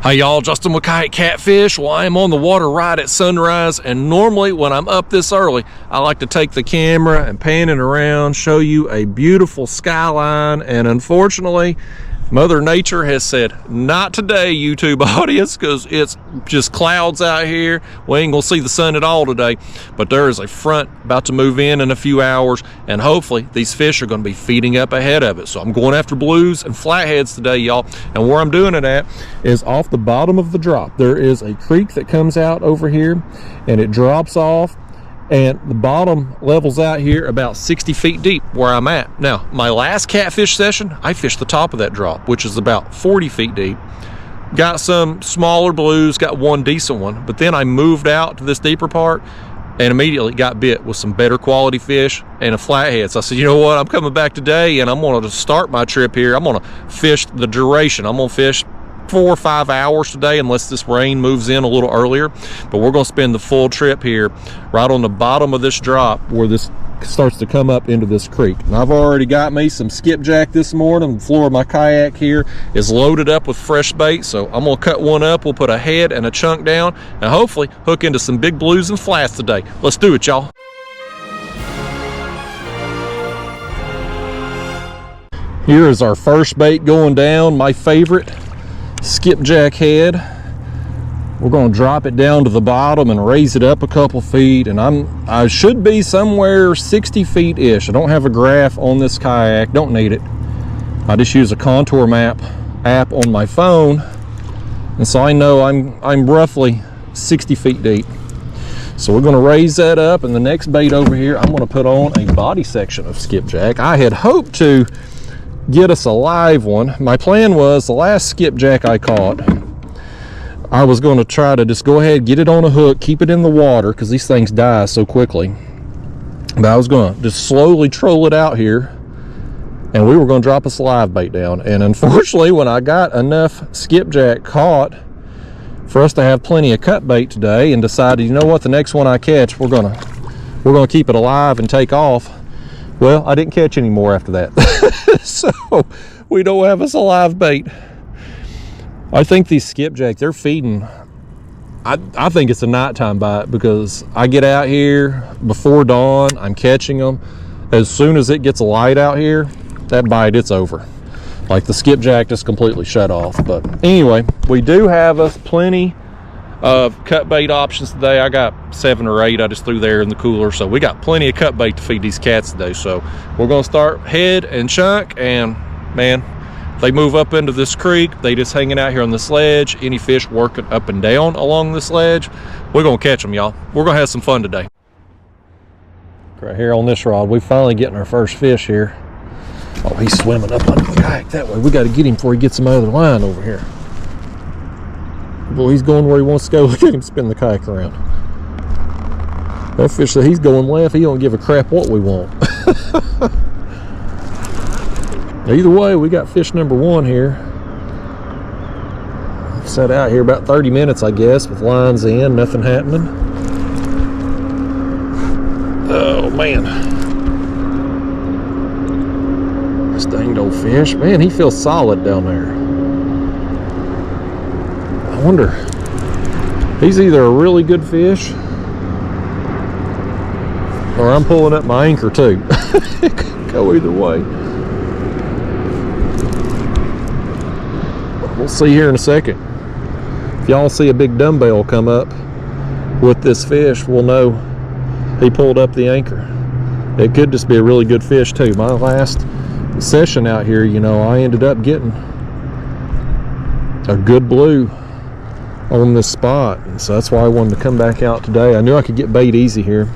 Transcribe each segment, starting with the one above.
Hey y'all, Justin with Kayak Catfish. Well, I am on the water right at sunrise, and normally when I'm up this early, I like to take the camera and pan it around, show you a beautiful skyline, and unfortunately, Mother Nature has said, not today, YouTube audience, because it's just clouds out here. We ain't gonna see the sun at all today, but there is a front about to move in a few hours, and hopefully these fish are gonna be feeding up ahead of it. So I'm going after blues and flatheads today, y'all, and where I'm doing it at is off the bottom of the drop. There is a creek that comes out over here, and it drops off, and the bottom levels out here about 60 feet deep where I'm at. Now, my last catfish session, I fished the top of that drop, which is about 40 feet deep. Got some smaller blues, got one decent one, but then I moved out to this deeper part and immediately got bit with some better quality fish and a flathead. So I said, you know what, I'm coming back today and I'm gonna start my trip here. I'm gonna fish the duration. I'm gonna fish 4 or 5 hours today, unless this rain moves in a little earlier, but we're going to spend the full trip here right on the bottom of this drop where this starts to come up into this creek. And I've already got me some skipjack this morning. The floor of my kayak here is loaded up with fresh bait, so I'm going to cut one up. We'll put a head and a chunk down and hopefully hook into some big blues and flats today. Let's do it, y'all. Here is our first bait going down, my favorite skipjack head. We're going to drop it down to the bottom and raise it up a couple feet, and I should be somewhere 60 feet ish. I don't have a graph on this kayak, don't need it. I just use a contour map app on my phone, and so I know I'm roughly 60 feet deep. So we're going to raise that up, and the next bait over here I'm going to put on a body section of skipjack. I had hoped to get us a live one. My plan was the last skipjack I caught, I was going to try to just go ahead, get it on a hook, keep it in the water because these things die so quickly. But I was going to just slowly troll it out here, and we were going to drop us a live bait down. And unfortunately, when I got enough skipjack caught for us to have plenty of cut bait today, and decided, you know what, the next one I catch, we're gonna keep it alive and take off. Well, I didn't catch any more after that. So we don't have us a live bait. I think these skipjack, they're feeding. I think it's a nighttime bite because I get out here before dawn, I'm catching them. As soon as it gets light out here, that bite, it's over. Like the skipjack just completely shut off. But anyway, we do have us plenty of cut bait options today. I got 7 or 8 I just threw there in the cooler, so we got plenty of cut bait to feed these cats today. So we're going to start head and chunk, and man, they move up into this creek, they just hanging out here on the sledge. Any fish working up and down along the sledge, we're going to catch them, y'all. We're going to have some fun today. Right here on this rod, we finally getting our first fish here. Oh, he's swimming up under the kayak that way. We got to get him before he gets some other line over here. Boy, he's going where he wants to go. Look at him spin the kayak around. That fish said he's going left. He don't give a crap what we want. Either way, we got fish number 1 here. Set out here about 30 minutes, I guess, with lines in, nothing happening. Oh, man. This danged old fish. Man, he feels solid down there. I wonder, he's either a really good fish or I'm pulling up my anchor too. It could go either way. We'll see here in a second. If y'all see a big dumbbell come up with this fish, we'll know he pulled up the anchor. It could just be a really good fish too. My last session out here, you know, I ended up getting a good blue on this spot, and so that's why I wanted to come back out today. I knew I could get bait easy here.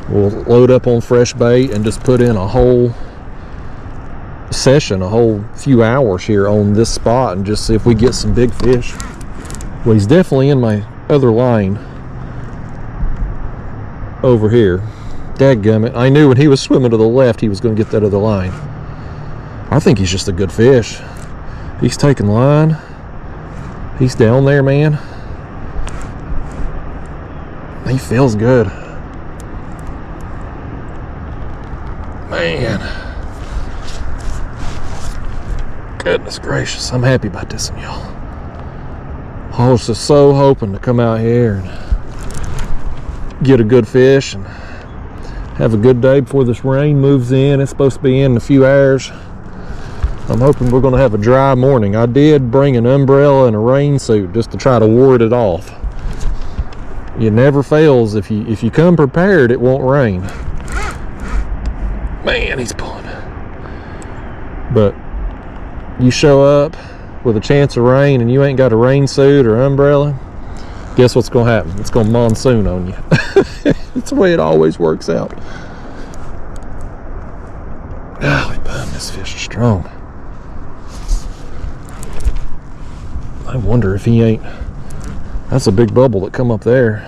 We'll load up on fresh bait and just put in a whole session, a whole few hours here on this spot, and just see if we get some big fish. Well, he's definitely in my other line over here. Dadgummit, I knew when he was swimming to the left he was going to get that other line. I think he's just a good fish. He's taking line. He's down there, man. He feels good. Man. Goodness gracious. I'm happy about this one, y'all. I was just so hoping to come out here and get a good fish and have a good day before this rain moves in. It's supposed to be in a few hours. I'm hoping we're going to have a dry morning. I did bring an umbrella and a rain suit just to try to ward it off. It never fails. If you come prepared, it won't rain. Man, he's pulling. But you show up with a chance of rain and you ain't got a rain suit or umbrella, guess what's going to happen? It's going to monsoon on you. That's the way it always works out. Golly, bum, this fish is strong. I wonder if he ain't. That's a big bubble that come up there.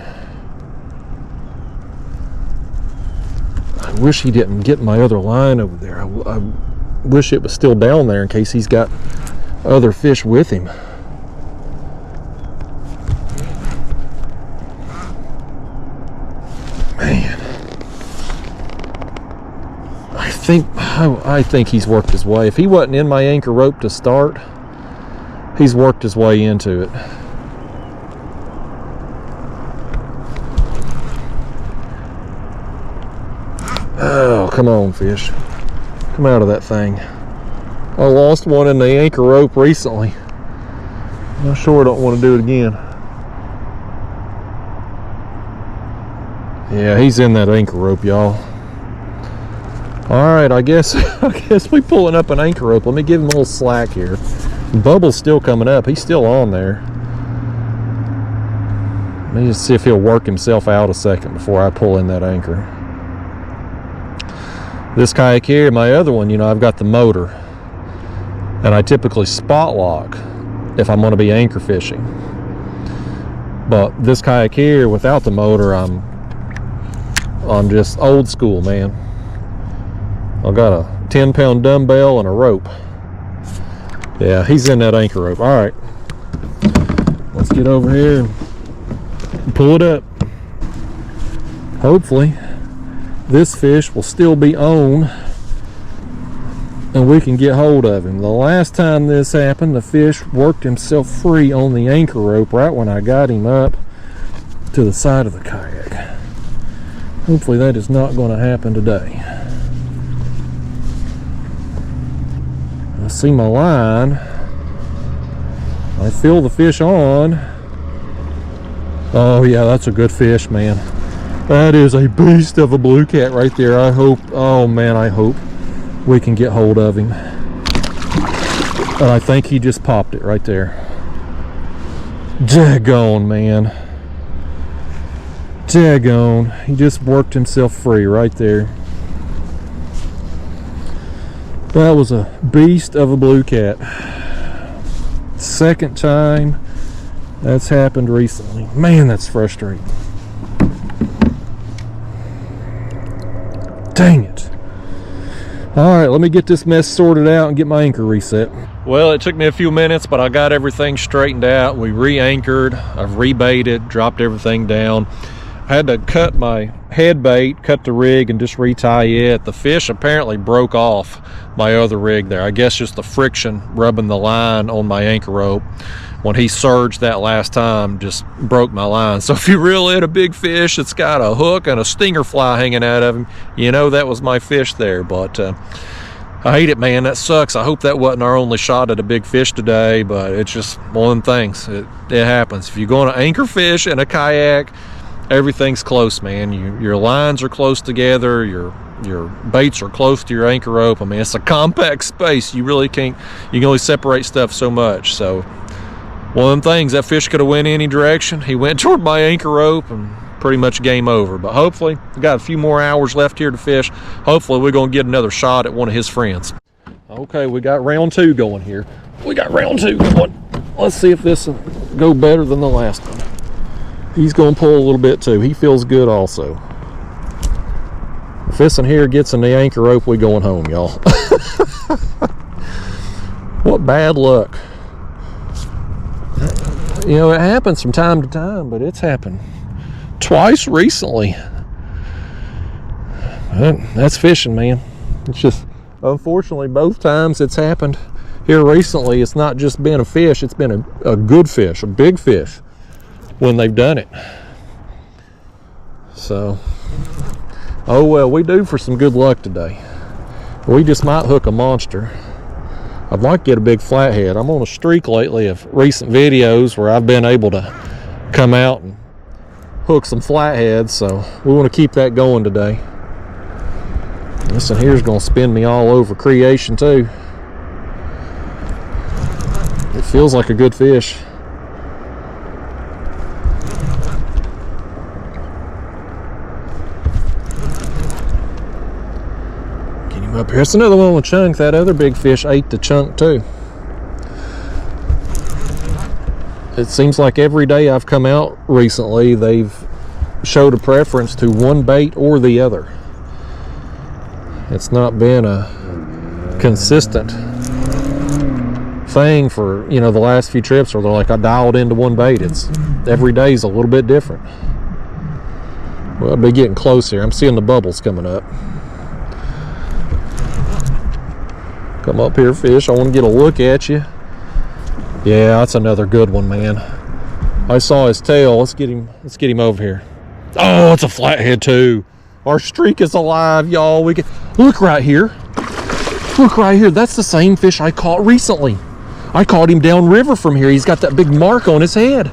I wish he didn't get my other line over there. I wish it was still down there in case he's got other fish with him. Man, I think he's worked his way. If he wasn't in my anchor rope to start, he's worked his way into it. Oh, come on, fish. Come out of that thing. I lost one in the anchor rope recently. I sure don't want to do it again. Yeah, he's in that anchor rope, y'all. Alright, I guess we pulling up an anchor rope. Let me give him a little slack here. Bubble's still coming up. He's still on there. Let me just see if he'll work himself out a second before I pull in that anchor. This kayak here, my other one, you know, I've got the motor. And I typically spot lock if I'm going to be anchor fishing. But this kayak here, without the motor, I'm just old school, man. I've got a 10-pound dumbbell and a rope. Yeah, he's in that anchor rope. All right, let's get over here and pull it up. Hopefully this fish will still be on and we can get hold of him. The last time this happened, the fish worked himself free on the anchor rope right when I got him up to the side of the kayak. Hopefully that is not going to happen today. I see my line. I feel the fish on. Oh yeah, that's a good fish, man. That is a beast of a blue cat right there. I hope, oh man, I hope we can get hold of him. And I think he just popped it right there. Daggone, man. Daggone. He just worked himself free right there. That was a beast of a blue cat. Second time that's happened recently. Man, that's frustrating. Dang it. Alright, let me get this mess sorted out and get my anchor reset. Well, it took me a few minutes, but I got everything straightened out. We re-anchored, I've rebaited, dropped everything down. I had to cut my head bait, cut the rig, and just retie it. The fish apparently broke off my other rig there. I guess just the friction rubbing the line on my anchor rope when he surged that last time just broke my line. So if you reel in a big fish that's got a hook and a stinger fly hanging out of him, you know that was my fish there. But I hate it, man. That sucks. I hope that wasn't our only shot at a big fish today, but it's just one of them things. It happens. If you're going to anchor fish in a kayak, everything's close, man. Your lines are close together, your baits are close to your anchor rope. I mean, it's a compact space. You really can't, you can only separate stuff so much. So one of them things, that fish could have went any direction. He went toward my anchor rope and pretty much game over. But hopefully, we got a few more hours left here to fish. Hopefully we're going to get another shot at one of his friends. Okay, we got round two going here. We got round two going. Let's see if this will go better than the last one. He's going to pull a little bit too. He feels good also. If this one here gets in the anchor rope, we going home, y'all. What bad luck. You know, it happens from time to time, but it's happened twice recently. That's fishing, man. It's just, unfortunately, both times it's happened here recently, it's not just been a fish, it's been a good fish, a big fish when they've done it. So, oh well, we do for some good luck today. We just might hook a monster. I'd like to get a big flathead. I'm on a streak lately of recent videos where I've been able to come out and hook some flatheads, so we want to keep that going today. This one here is going to spin me all over creation too. It feels like a good fish. Get him up here. It's another one with chunk. That other big fish ate the chunk too. It seems like every day I've come out recently, they've showed a preference to one bait or the other. It's not been a consistent thing for, you know, the last few trips where they're like, I dialed into one bait. It's every day's a little bit different. Well, I'll be getting close here. I'm seeing the bubbles coming up. Come up here, fish. I want to get a look at you. Yeah, that's another good one, man. I saw his tail. Let's get him over here. Oh, it's a flathead too. Our streak is alive, y'all. We can look right here. Look right here. That's the same fish I caught recently. I caught him downriver from here. He's got that big mark on his head.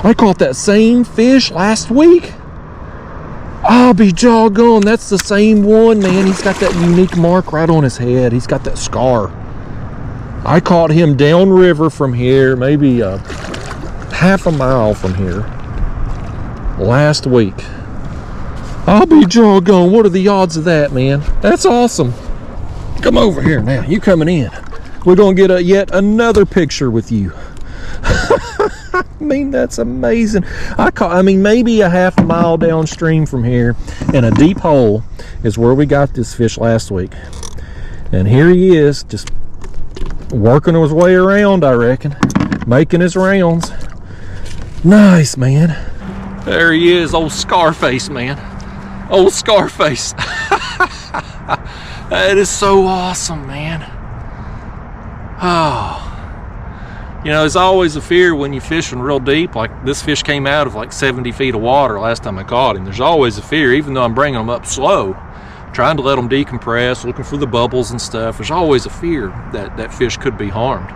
I caught that same fish last week. I'll be doggone. That's the same one, man. He's got that unique mark right on his head. He's got that scar. I caught him downriver from here, maybe half a mile from here, last week. I'll be doggone. What are the odds of that, man? That's awesome. Come over here now. You coming in. We're going to get yet another picture with you. I mean, that's amazing. I mean, maybe a half a mile downstream from here in a deep hole is where we got this fish last week. And here he is, just working his way around, I reckon. Making his rounds. Nice, man. There he is, old Scarface, man. Old Scarface. That is so awesome, man. Oh. You know, there's always a fear when you're fishing real deep. Like this fish came out of like 70 feet of water last time I caught him. There's always a fear, even though I'm bringing them up slow, trying to let them decompress, looking for the bubbles and stuff. There's always a fear that that fish could be harmed.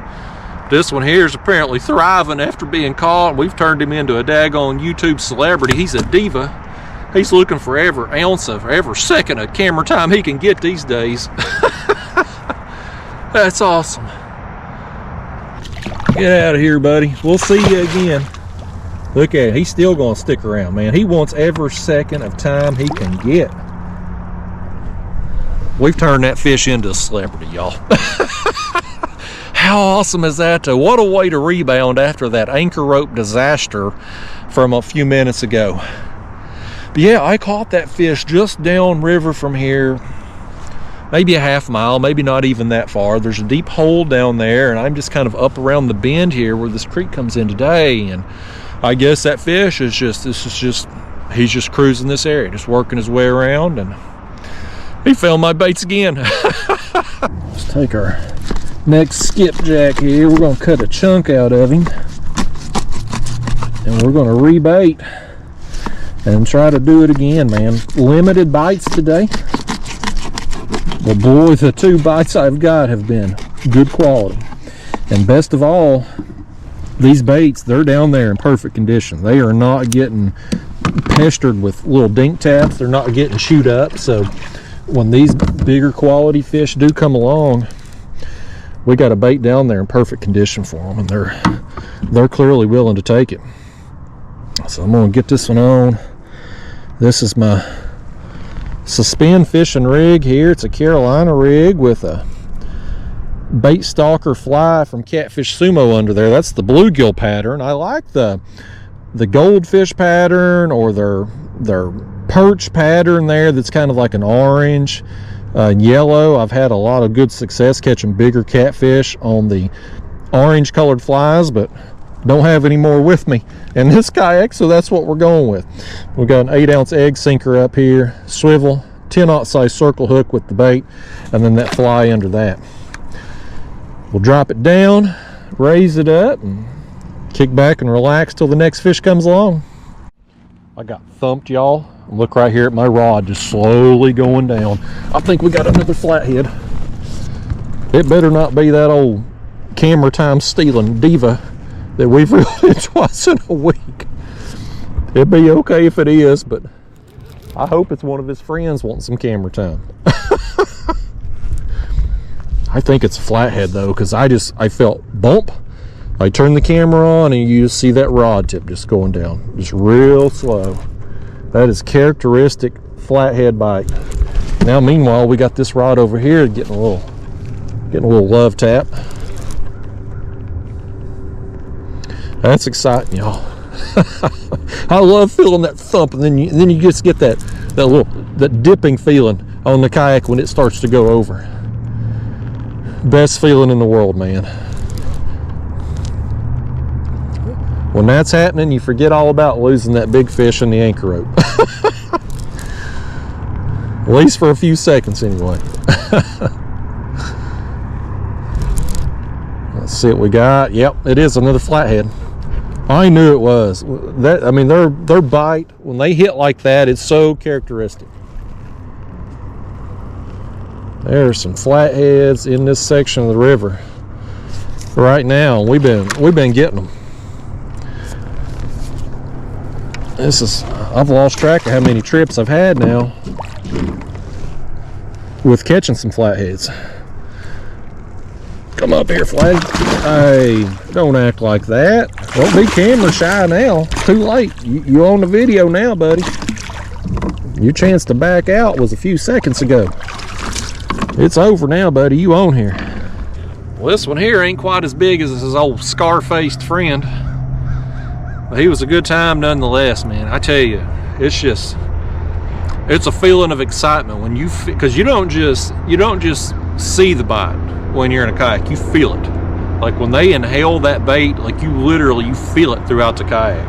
This one here is apparently thriving after being caught. We've turned him into a daggone YouTube celebrity. He's a diva. He's looking for every ounce of every second of camera time he can get these days. That's awesome. Get out of here, buddy. We'll see you again. Look at it. He's still going to stick around, man. He wants every second of time he can get. We've turned that fish into a celebrity, y'all. How awesome is that? What a way to rebound after that anchor rope disaster from a few minutes ago. But yeah, I caught that fish just downriver from here, maybe a half mile, maybe not even that far. There's a deep hole down there, and I'm just kind of up around the bend here where this creek comes in today. And I guess that fish is just, he's just cruising this area, just working his way around, and he found my baits again. Let's take our next skipjack here. We're going to cut a chunk out of him, and we're going to rebait and try to do it again, man. Limited bites today. Well, boy, the two bites I've got have been good quality. And best of all, these baits, they're down there in perfect condition. They are not getting pestered with little dink taps. They're not getting chewed up. So when these bigger quality fish do come along, we got a bait down there in perfect condition for them, and they're clearly willing to take it. So I'm going to get this one on. This is my suspend fishing rig here. It's a Carolina rig with a bait stalker fly from Catfish Sumo under there. That's the bluegill pattern. I like the goldfish pattern, or their perch pattern there that's kind of like an orange and yellow. I've had a lot of good success catching bigger catfish on the orange colored flies, but don't have any more with me in this kayak, so that's what we're going with. We've got an 8-ounce egg sinker up here, swivel, 10-aught size circle hook with the bait, and then that fly under that. We'll drop it down, raise it up, and kick back and relax till the next fish comes along. I got thumped, y'all. Look right here at my rod, just slowly going down. I think we got another flathead. It better not be that old camera time stealing diva that we've reeled twice in a week. It'd be okay if it is, but I hope it's one of his friends wanting some camera time. I think it's a flathead though, because I felt bump. I turned the camera on and you just see that rod tip just going down, just real slow. That is characteristic flathead bite. Now meanwhile, we got this rod over here getting a little love tap. That's exciting, y'all. I love feeling that thump, and then you just get that dipping feeling on the kayak when it starts to go over. Best feeling in the world, man. When that's happening, you forget all about losing that big fish in the anchor rope. At least for a few seconds anyway. Let's see what we got. Yep, it is another flathead. I knew it was. That, I mean, their bite, when they hit like that, it's so characteristic. There's some flatheads in this section of the river right now. We've been getting them. I've lost track of how many trips I've had now with catching some flatheads. Come up here, Flathead. Hey, don't act like that. Don't be camera shy now. Too late. You on the video now, buddy. Your chance to back out was a few seconds ago. It's over now, buddy. You on here. Well, this one here ain't quite as big as his old scar-faced friend. But he was a good time nonetheless, man. I tell you, it's a feeling of excitement when because you don't just see the bite when you're in a kayak, you feel it. Like when they inhale that bait, like you feel it throughout the kayak.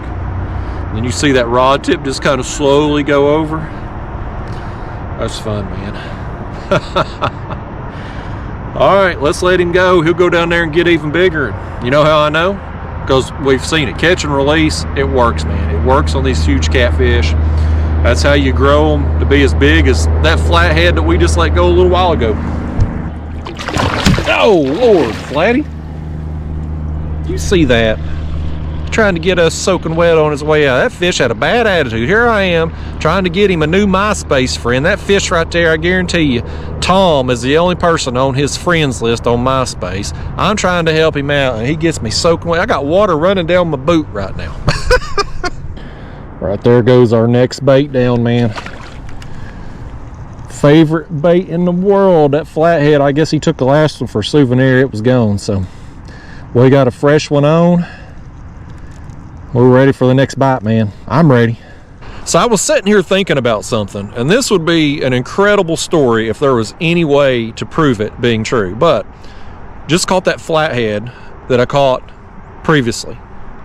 And then you see that rod tip just kind of slowly go over. That's fun, man. All right, let's let him go. He'll go down there and get even bigger. You know how I know? Because we've seen it. Catch and release, it works, man. It works on these huge catfish. That's how you grow them to be as big as that flathead that we just let go a little while ago. Oh, Lord, Flatty. You see that? Trying to get us soaking wet on his way out. That fish had a bad attitude. Here I am trying to get him a new MySpace friend. That fish right there, I guarantee you, Tom is the only person on his friends list on MySpace. I'm trying to help him out and he gets me soaking wet. I got water running down my boot right now. Right there goes our next bait down, man. Favorite bait in the world, that flathead. I guess he took the last one for a souvenir. It was gone, so we got a fresh one on. We're ready for the next bite, man. I'm ready. So I was sitting here thinking about something, and this would be an incredible story if there was any way to prove it being true. But just caught that flathead that I caught previously.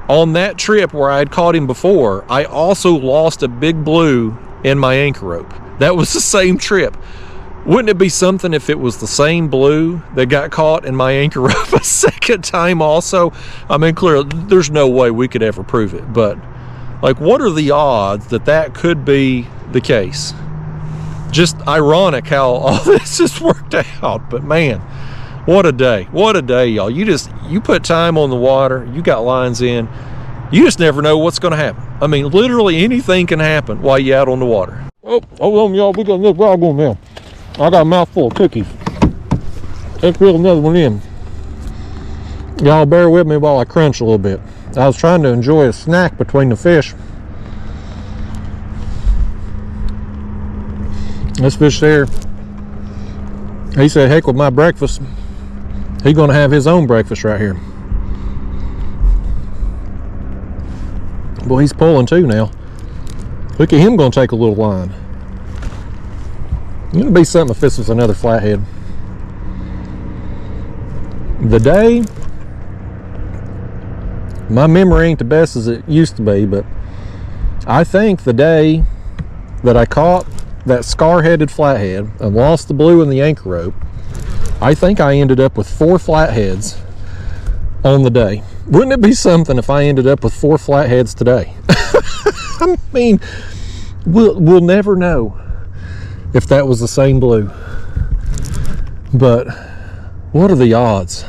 On that trip where I had caught him before, I also lost a big blue in my anchor rope. That was the same trip. Wouldn't it be something if it was the same blue that got caught in my anchor rope a second time also? I mean, clearly, there's no way we could ever prove it. But, like, what are the odds that that could be the case? Just ironic how all this has worked out. But, man, what a day. What a day, y'all. You put time on the water. You got lines in. You just never know what's going to happen. I mean, literally anything can happen while you're out on the water. Oh, hold on, y'all. We got another grog on now. I got a mouthful of cookies. Let's reel another one in. Y'all bear with me while I crunch a little bit. I was trying to enjoy a snack between the fish. This fish there, he said, heck with my breakfast. He's gonna have his own breakfast right here. Boy, he's pulling too now. Look at him gonna take a little line. It's gonna be something if this was another flathead. The day, my memory ain't the best as it used to be, but I think the day that I caught that scar-headed flathead and lost the blue in the anchor rope I think I ended up with 4 flatheads on the day. Wouldn't it be something if I ended up with 4 flatheads today? I mean, we'll never know if that was the same blue. But what are the odds?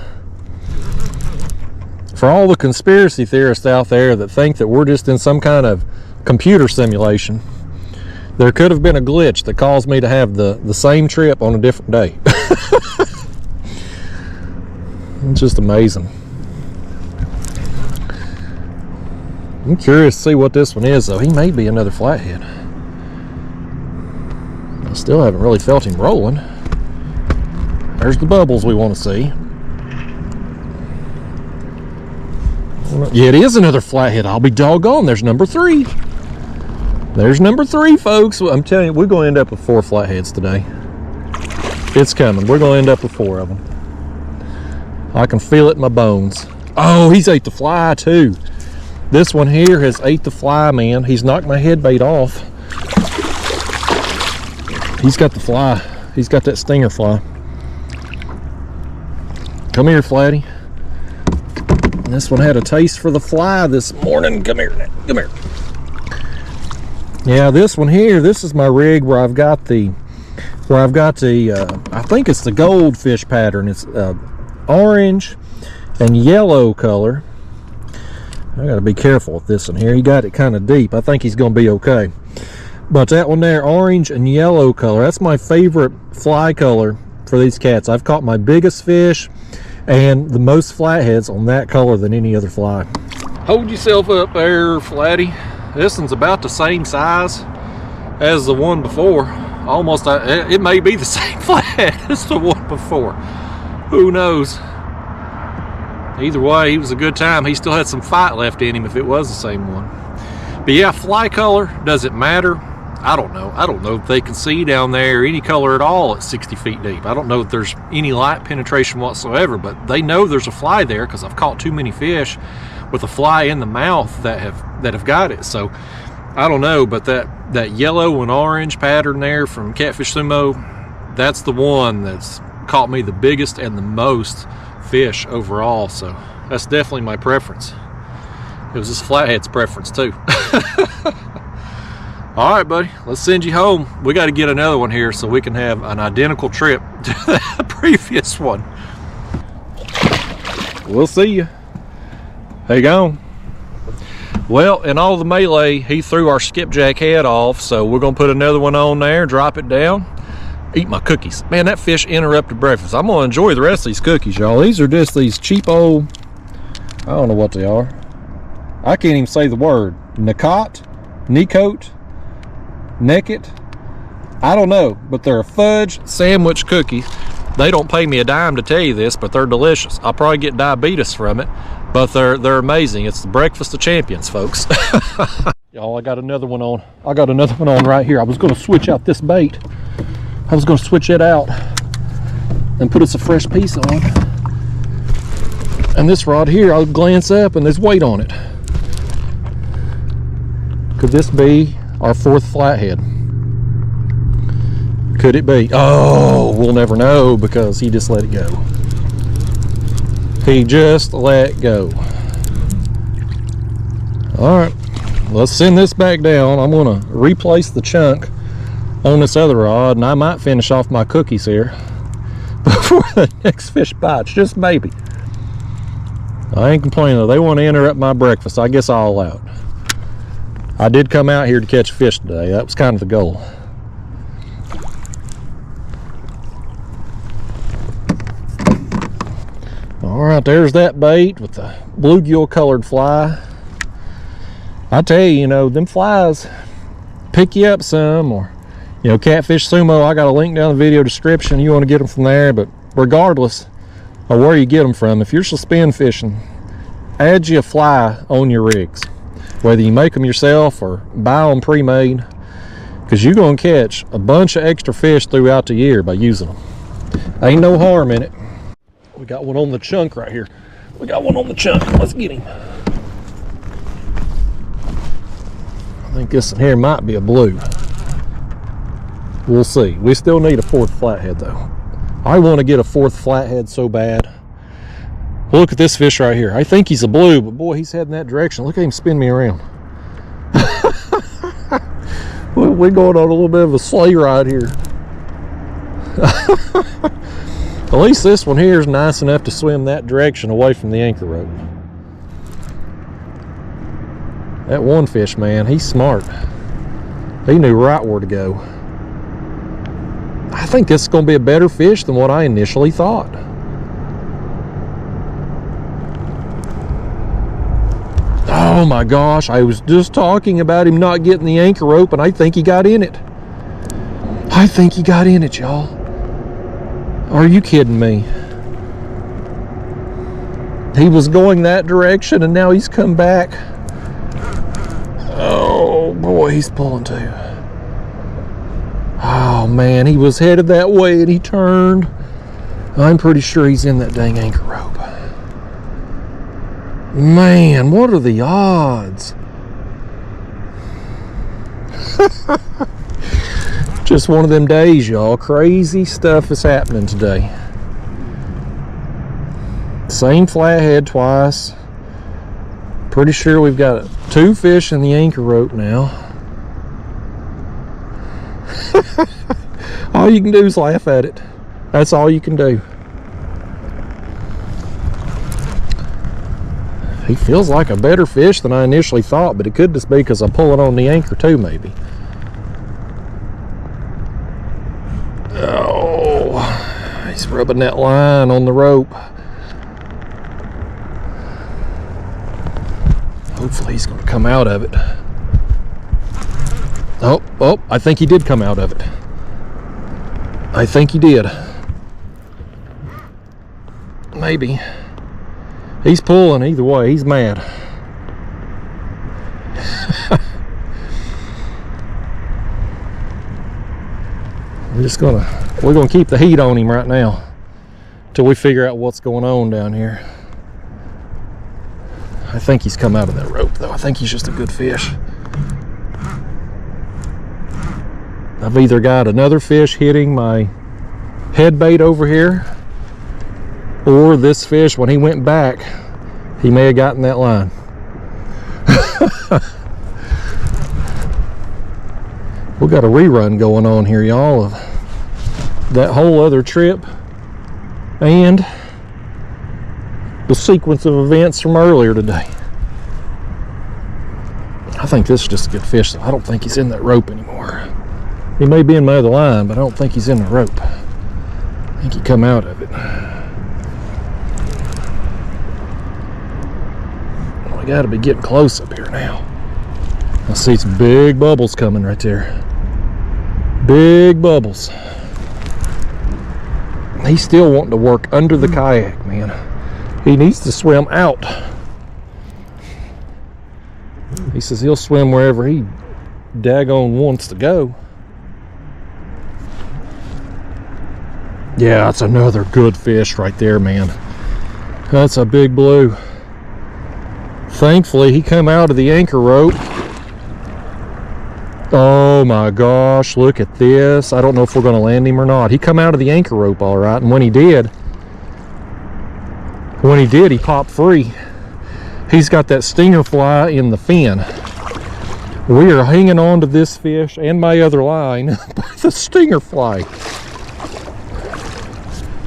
For all the conspiracy theorists out there that think that we're just in some kind of computer simulation, there could have been a glitch that caused me to have the same trip on a different day. It's just amazing. I'm curious to see what this one is, though. He may be another flathead. I still haven't really felt him rolling. There's the bubbles we want to see. Yeah, it is another flathead. I'll be doggone. There's number 3. There's number 3, folks. I'm telling you, we're going to end up with 4 flatheads today. It's coming. We're going to end up with 4 of them. I can feel it in my bones. Oh, he's ate the fly, too. This one here has ate the fly, man. He's knocked my head bait off. He's got the fly. He's got that stinger fly. Come here, Flatty. This one had a taste for the fly this morning. Come here, come here. Yeah, this one here, this is my rig where I've got the, I think it's the goldfish pattern. It's orange and yellow color. I gotta be careful with this one here. He got it kind of deep. I think he's gonna be okay. But that one there, orange and yellow color, that's my favorite fly color for these cats. I've caught my biggest fish and the most flatheads on that color than any other fly. Hold yourself up there, Flatty. This one's about the same size as the one before. Almost, it may be the same flathead as the one before. Who knows? Either way, he was a good time. He still had some fight left in him if it was the same one. But yeah, fly color, does it matter? I don't know. I don't know if they can see down there any color at all at 60 feet deep. I don't know if there's any light penetration whatsoever, but they know there's a fly there because I've caught too many fish with a fly in the mouth that have got it. So I don't know, but that yellow and orange pattern there from Catfish Sumo, that's the one that's caught me the biggest and the most fish overall. So that's definitely my preference. It was this flathead's preference too. All right, buddy, let's send you home. We got to get another one here so we can have an identical trip to the previous one. We'll see you. How you going? Well, in all the melee, he threw our skipjack head off, so we're gonna put another one on there, drop it down, eat my cookies. Man, that fish interrupted breakfast. I'm gonna enjoy the rest of these cookies, y'all. These are just these cheap old, I don't know what they are. I can't even say the word. Nicot, Naked, I don't know, but they're a fudge sandwich cookie. They don't pay me a dime to tell you this, but they're delicious. I'll probably get diabetes from it, but they're amazing. It's the breakfast of champions, folks. Y'all, I got another one on. I got another one on right here. I was going to switch out this bait. I was going to switch it out and put us a fresh piece on. And this rod here, I'll glance up and there's weight on it. Could this be our 4th flathead? Could it be? Oh, we'll never know because he just let it go. He just let go. All right, let's send this back down. I'm gonna replace the chunk on this other rod and I might finish off my cookies here before the next fish bites, just maybe. I ain't complaining though. They want to interrupt my breakfast. I guess I'll allow it. I did come out here to catch fish today. That was kind of the goal. All right, there's that bait with the bluegill colored fly. I tell you, you know, them flies pick you up some, or, you know, Catfish Sumo, I got a link down in the video description. You want to get them from there, but regardless of where you get them from, if you're suspend fishing, add you a fly on your rigs. Whether you make them yourself or buy them pre-made, because you're going to catch a bunch of extra fish throughout the year by using them. Ain't no harm in it. We got one on the chunk right here. We got one on the chunk. Let's get him. I think this one here might be a blue. We'll see. We still need a 4th flathead though. I want to get a 4th flathead so bad. Look at this fish right here. I think he's a blue, but boy, he's heading that direction. Look at him spin me around. We're going on a little bit of a sleigh ride here. At least this one here is nice enough to swim that direction away from the anchor rope. That one fish, man, he's smart. He knew right where to go. I think this is going to be a better fish than what I initially thought. Oh my gosh, I was just talking about him not getting the anchor rope, and I think he got in it. I think he got in it, y'all. Are you kidding me? He was going that direction, and now he's come back. Oh boy, he's pulling too. Oh man, he was headed that way and he turned. I'm pretty sure he's in that dang anchor rope. Man, what are the odds? Just one of them days, y'all. Crazy stuff is happening today. Same flathead twice. Pretty sure we've got 2 fish in the anchor rope now. All you can do is laugh at it. That's all you can do. He feels like a better fish than I initially thought, but it could just be because I'm pulling on the anchor too, maybe. Oh, he's rubbing that line on the rope. Hopefully he's going to come out of it. Oh, I think he did come out of it. I think he did. Maybe. He's pulling either way. He's mad. We're gonna keep the heat on him right now till we figure out what's going on down here. I think he's come out of that rope though. I think he's just a good fish. I've either got another fish hitting my head bait over here, or this fish, when he went back, he may have gotten that line. We got a rerun going on here, y'all, of that whole other trip and the sequence of events from earlier today. I think this is just a good fish, though. I don't think he's in that rope anymore. He may be in my other line, but I don't think he's in the rope. I think he come out of it. We got to be getting close up here now. I see some big bubbles coming right there. Big bubbles. He's still wanting to work under the kayak, man. He needs to swim out. He says he'll swim wherever he daggone wants to go. Yeah, that's another good fish right there, man. That's a big blue. Thankfully, he come out of the anchor rope. Oh my gosh, look at this. I don't know if we're going to land him or not. He come out of the anchor rope all right, and when he did, he popped free. He's got that stinger fly in the fin. We are hanging on to this fish and my other line by the stinger fly.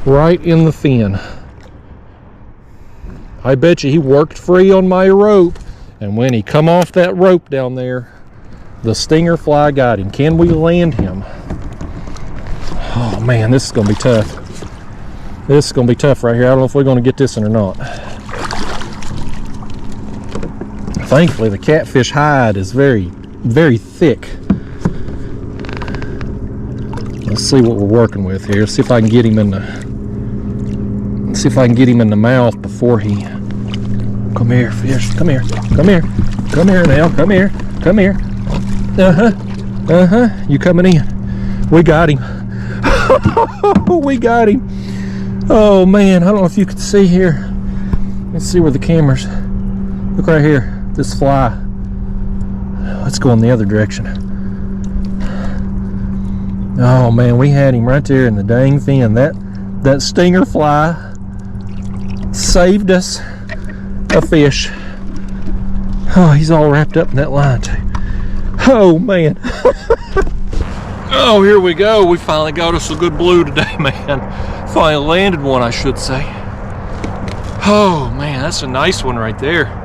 Right in the fin. I bet you he worked free on my rope, and when he come off that rope down there, the stinger fly got him. Can we land him? Oh man, this is going to be tough. This is going to be tough right here. I don't know if we're going to get this in or not. Thankfully, the catfish hide is very, very thick. Let's see what we're working with here. See if I can get him in the. See if I can get him in the mouth before he. Come here, fish. Come here. Come here. Come here now. Come here. Come here. You coming in? We got him. We got him. Oh man, I don't know if you can see here. Let's see where the camera's. Look right here. This fly. Let's go in the other direction. Oh man, we had him right there in the dang fin. That stinger fly saved us a fish. Oh, he's all wrapped up in that line too. Oh man. Oh, here we go. We finally got us a good blue today, man. Finally landed one, I should say. Oh man, that's a nice one right there.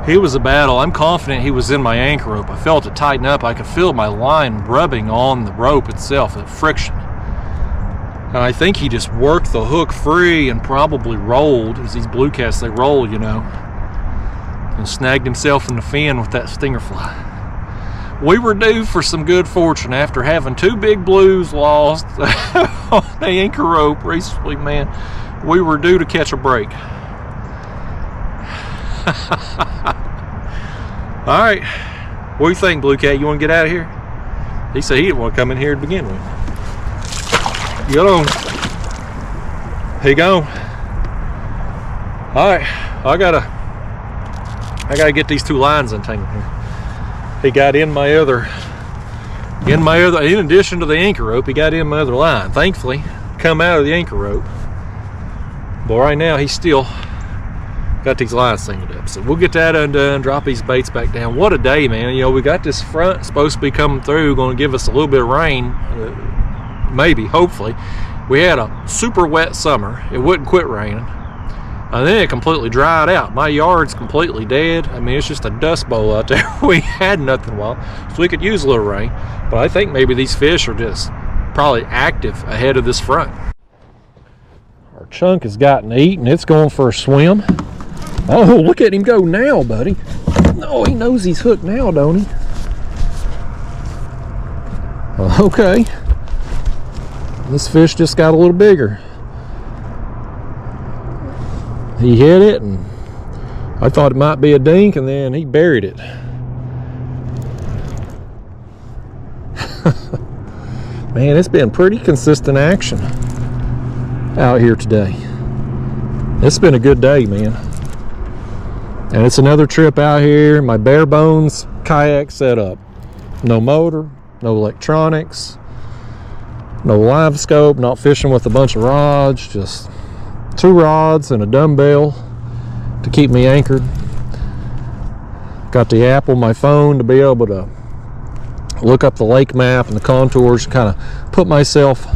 He was a battle. I'm confident he was in my anchor rope. I felt it tighten up. I could feel my line rubbing on the rope itself, the friction. And I think he just worked the hook free and probably rolled, as these blue casts, they roll, you know, and snagged himself in the fin with that stinger fly. We were due for some good fortune after having 2 big blues lost on the anchor rope recently, man. We were due to catch a break. All right, what do you think, Blue Cat? You want to get out of here? He said he didn't want to come in here to begin with. Get on. Here you go. All right, I gotta get these 2 lines untangled here. He got in my other, in addition to the anchor rope, he got in my other line. Thankfully, come out of the anchor rope. But right now, he's still got these lines singled up. So we'll get that undone, drop these baits back down. What a day, man. You know, we got this front supposed to be coming through, going to give us a little bit of rain, maybe, hopefully. We had a super wet summer. It wouldn't quit raining. And then it completely dried out. My yard's completely dead. I mean, it's just a dust bowl out there. We had nothing wild, so we could use a little rain. But I think maybe these fish are just probably active ahead of this front. Our chunk has gotten to eat, and it's going for a swim. Oh, look at him go now, buddy. Oh, he knows he's hooked now, don't he? Okay. This fish just got a little bigger. He hit it, and I thought it might be a dink, and then he buried it. Man, it's been pretty consistent action out here today. It's been a good day, man. And it's another trip out here. My bare bones kayak setup. No motor, no electronics, no live scope, not fishing with a bunch of rods, just 2 rods and a dumbbell to keep me anchored. Got the app on my phone to be able to look up the lake map and the contours, kind of put myself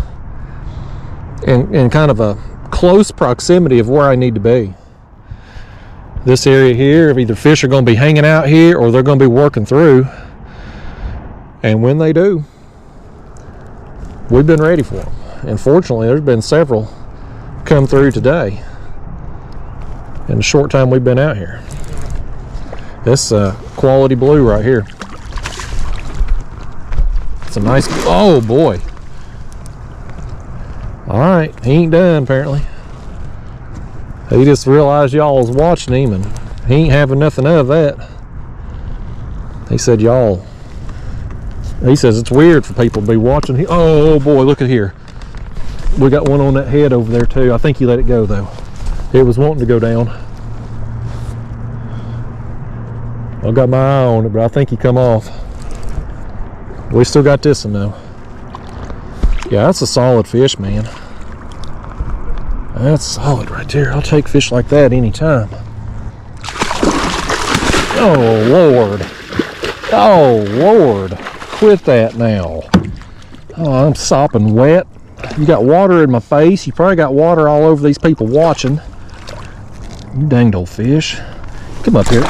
in kind of a close proximity of where I need to be. This area here, either fish are going to be hanging out here or they're going to be working through. And when they do, we've been ready for them. And fortunately, there's been several come through today in the short time we've been out here. This quality blue right here. It's a nice, oh boy. All right, he ain't done apparently. He just realized y'all was watching him, and he ain't having nothing of that. He said he says it's weird for people to be watching. Oh boy, look at here. We got one on that head over there too. I think he let it go though. It was wanting to go down. I got my eye on it, but I think he come off. We still got this one though. Yeah, that's a solid fish, man. That's solid right there. I'll take fish like that anytime. Oh Lord. Oh Lord. Quit that now. Oh, I'm sopping wet. You got water in my face. You probably got water all over these people watching. You danged old fish. Come up here.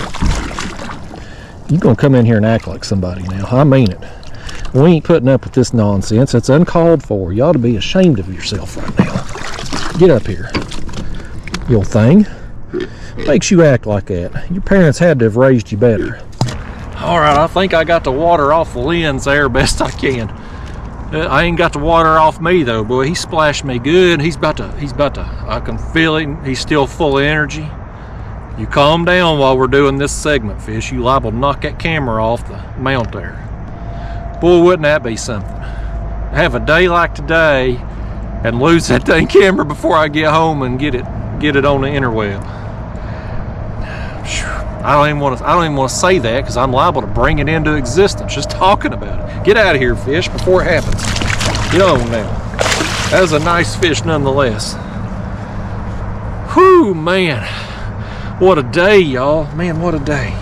You gonna come in here and act like somebody now. I mean it. We ain't putting up with this nonsense. It's uncalled for. You ought to be ashamed of yourself right now. Get up here, you old thing. Makes you act like that. Your parents had to have raised you better. All right, I think I got the water off the lens there best I can. I ain't got the water off me though, boy. He splashed me good. He's about to, I can feel it. He's still full of energy. You calm down while we're doing this segment, fish. You liable to knock that camera off the mount there. Boy, wouldn't that be something? Have a day like today and lose that dang camera before I get home and get it on the interweb. I don't even want to say that because I'm liable to bring it into existence just talking about it. Get out of here, fish, before it happens. Get on now. That was a nice fish nonetheless. Whew, man. What a day, y'all. Man, what a day.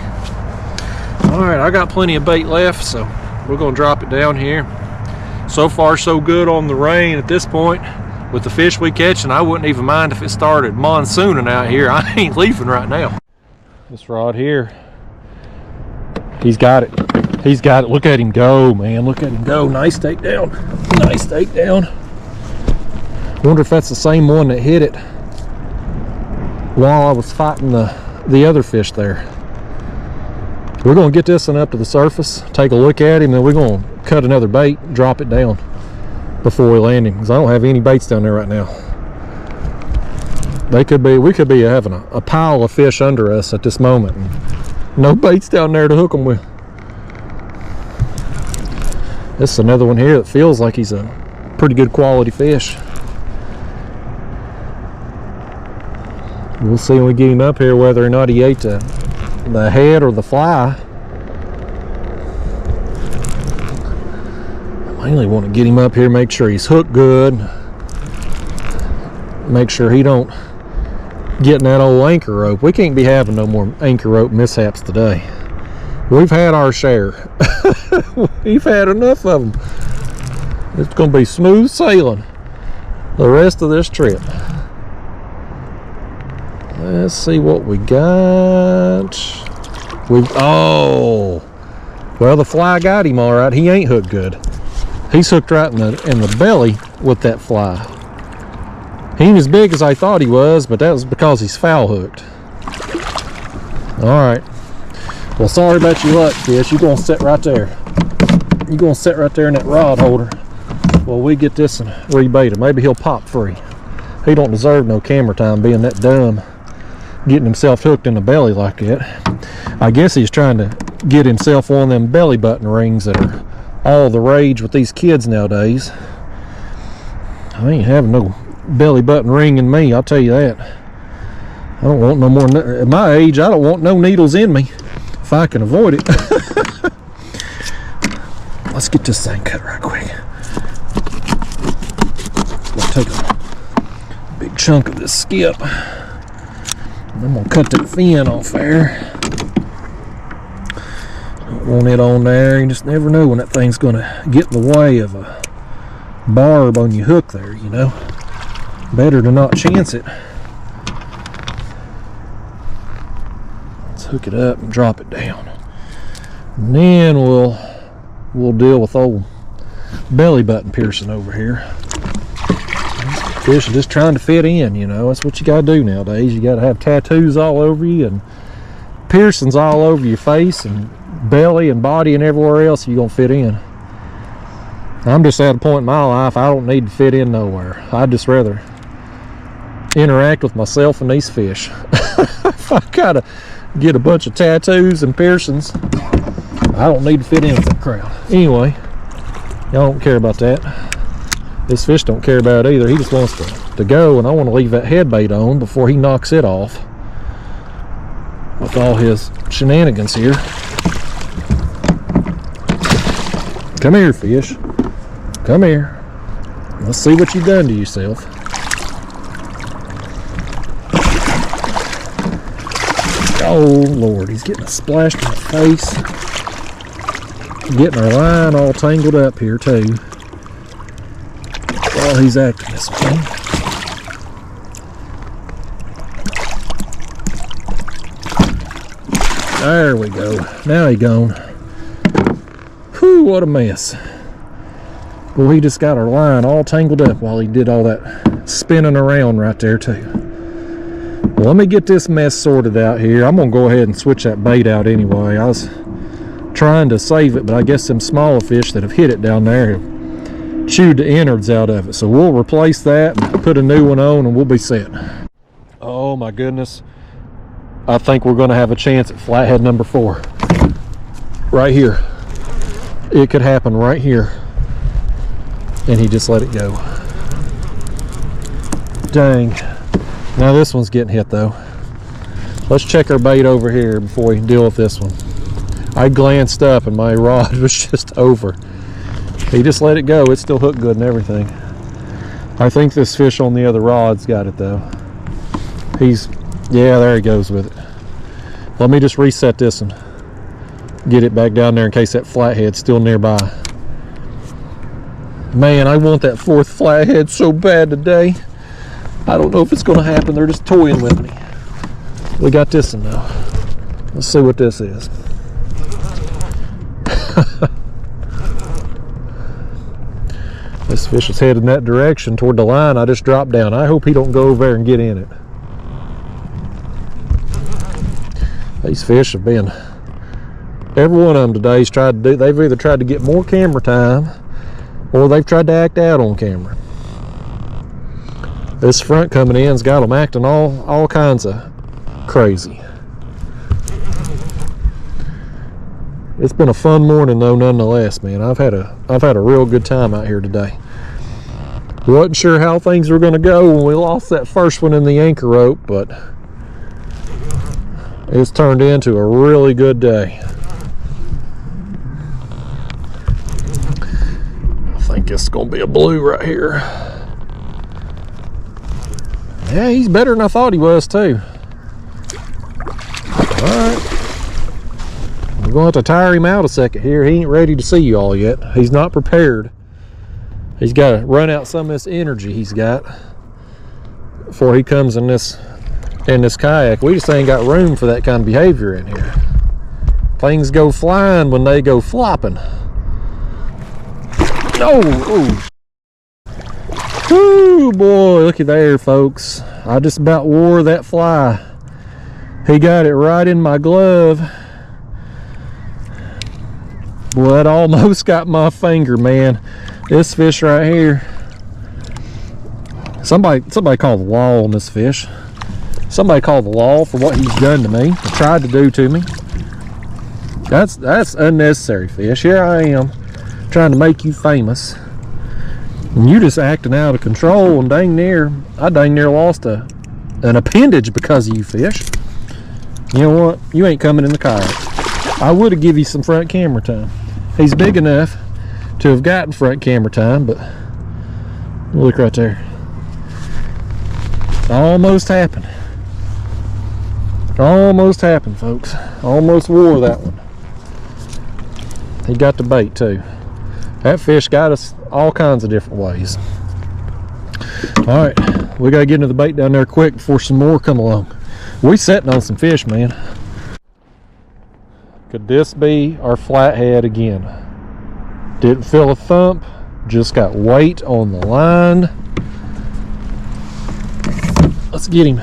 All right, I got plenty of bait left, so we're gonna drop it down here. So far, so good on the rain at this point. With the fish we catching, I wouldn't even mind if it started monsooning out here. I ain't leaving right now. This rod here, he's got it. He's got it. Look at him go, man. Look at him go. Nice takedown. Nice takedown. Wonder if that's the same one that hit it while I was fighting the other fish there. We're going to get this one up to the surface, take a look at him, then we're going to cut another bait, drop it down before we land him, because I don't have any baits down there right now. We could be having a pile of fish under us at this moment, and no baits down there to hook them with. This is another one here that feels like he's a pretty good quality fish. We'll see when we get him up here whether or not he ate the head or the fly. I mainly want to get him up here, make sure he's hooked good, make sure he don't get in that old anchor rope. We can't be having no more anchor rope mishaps today. We've had our share. We've had enough of them. It's going to be smooth sailing the rest of this trip. Let's see what we got. Oh, well, the fly got him all right. He ain't hooked good. He's hooked right in the belly with that fly. He ain't as big as I thought he was, but that was because he's foul hooked. All right. Well, sorry about your luck, fish. You're gonna sit right there. You're gonna sit right there in that rod holder while we get this one rebaited. Maybe he'll pop free. He don't deserve no camera time being that dumb, getting himself hooked in the belly like that. I guess he's trying to get himself one of them belly button rings that are all the rage with these kids nowadays. I ain't having no belly button ring in me, I'll tell you that. I don't want no more. At my age, I don't want no needles in me if I can avoid it. Let's get this thing cut right quick. Let's take a big chunk of this skip. I'm gonna cut that fin off there. Don't want it on there. You just never know when that thing's gonna get in the way of a barb on your hook there, you know. Better to not chance it. Let's hook it up and drop it down. And then we'll deal with old belly button piercing over here. Fish are just trying to fit in, you know. That's what you gotta do nowadays. You gotta have tattoos all over you and piercings all over your face and belly and body and everywhere else you're gonna fit in. I'm just at a point in my life I don't need to fit in nowhere. I'd just rather interact with myself and these fish. If I gotta get a bunch of tattoos and piercings, I don't need to fit in with that crowd. Anyway, y'all don't care about that. This fish don't care about it either. He just wants to go, and I want to leave that head bait on before he knocks it off with all his shenanigans here. Come here, fish. Come here. Let's see what you've done to yourself. Oh, Lord. He's getting splashed in the face. Getting our line all tangled up here, too. While he's acting this way. There we go. Now he gone. Whew, what a mess. Well, he just got our line all tangled up while he did all that spinning around right there too. Well, let me get this mess sorted out here. I'm gonna go ahead and switch that bait out anyway. I was trying to save it, but I guess them smaller fish that have hit it down there have chewed the innards out of it. So we'll replace that and put a new one on and we'll be set. Oh my goodness. I think we're gonna have a chance at flathead number 4. Right here. It could happen right here. And he just let it go. Dang. Now this one's getting hit though. Let's check our bait over here before we deal with this one. I glanced up and my rod was just over. He just let it go. It's still hooked good and everything. I think this fish on the other rod's got it though. Yeah, there he goes with it. Let me just reset this and get it back down there in case that flathead's still nearby. Man, I want that fourth flathead so bad today. I don't know if it's going to happen. They're just toying with me. We got this one now. Let's see what this is. This fish is headed in that direction toward the line I just dropped down. I hope he don't go over there and get in it. These fish have been, every one of them today's tried to do, they've either tried to get more camera time or they've tried to act out on camera. This front coming in's got them acting all kinds of crazy. It's been a fun morning though, nonetheless, man. I've had a real good time out here today. Wasn't sure how things were going to go when we lost that first one in the anchor rope, but it's turned into a really good day. I think it's going to be a blue right here. Yeah, he's better than I thought he was too. Alright. We're going to have to tire him out a second here. He ain't ready to see you all yet. He's not prepared. He's got to run out some of this energy he's got before he comes in this kayak. We just ain't got room for that kind of behavior in here. Things go flying when they go flopping. Oh, ooh, boy, looky there, folks. I just about wore that fly. He got it right in my glove. Boy, that almost got my finger, man. This fish right here. Somebody called the law on this fish. Somebody called the law for what he's done to me, or tried to do to me. That's unnecessary, fish. Here I am, trying to make you famous, and you just acting out of control. And I dang near lost an appendage because of you, fish. You know what? You ain't coming in the kayak. I would have given you some front camera time. He's big enough to have gotten front camera time, but look right there. Almost happened. Almost happened, folks. Almost wore that one. He got the bait too. That fish got us all kinds of different ways. All right, we gotta get into the bait down there quick before some more come along. We sitting on some fish, man. Could this be our flathead again? Didn't feel a thump, just got weight on the line. Let's get him.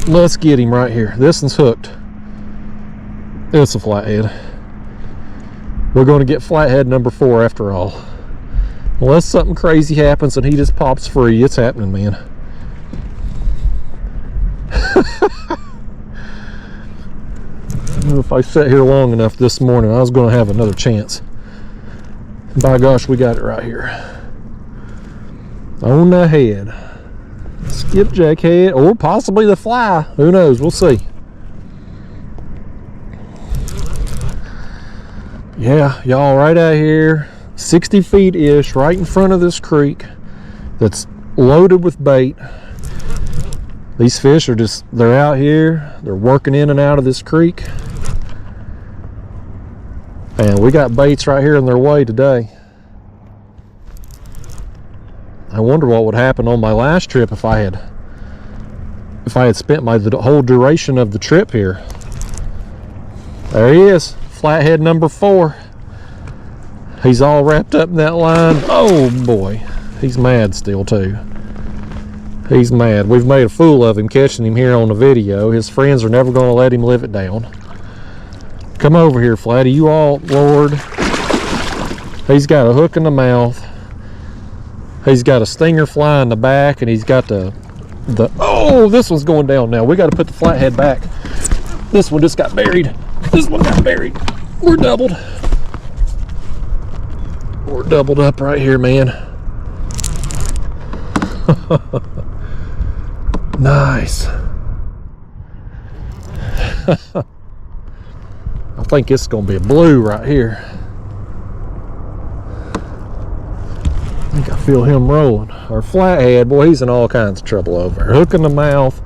Let's get him right here. This one's hooked. It's a flathead. We're going to get flathead number 4 after all. Unless something crazy happens and he just pops free, it's happening, man. If I sat here long enough this morning, I was going to have another chance. By gosh, we got it right here. On the head. Skipjack head, or possibly the fly. Who knows? We'll see. Yeah, y'all, right out here, 60 feet-ish, right in front of this creek that's loaded with bait. These fish are they're out here. They're working in and out of this creek. And we got baits right here in their way today. I wonder what would happen on my last trip if I had spent the whole duration of the trip here. There he is, flathead number 4. He's all wrapped up in that line. Oh boy, he's mad still too. He's mad. We've made a fool of him catching him here on the video. His friends are never going to let him live it down. Come over here, Flatty. You all, Lord. He's got a hook in the mouth. He's got a stinger fly in the back, and he's got oh, this one's going down now. We got to put the flathead back. This one just got buried. This one got buried. We're doubled. We're doubled up right here, man. Nice. I think it's going to be a blue right here. I think I feel him rolling. Our flathead, boy, he's in all kinds of trouble over there. Hook in the mouth,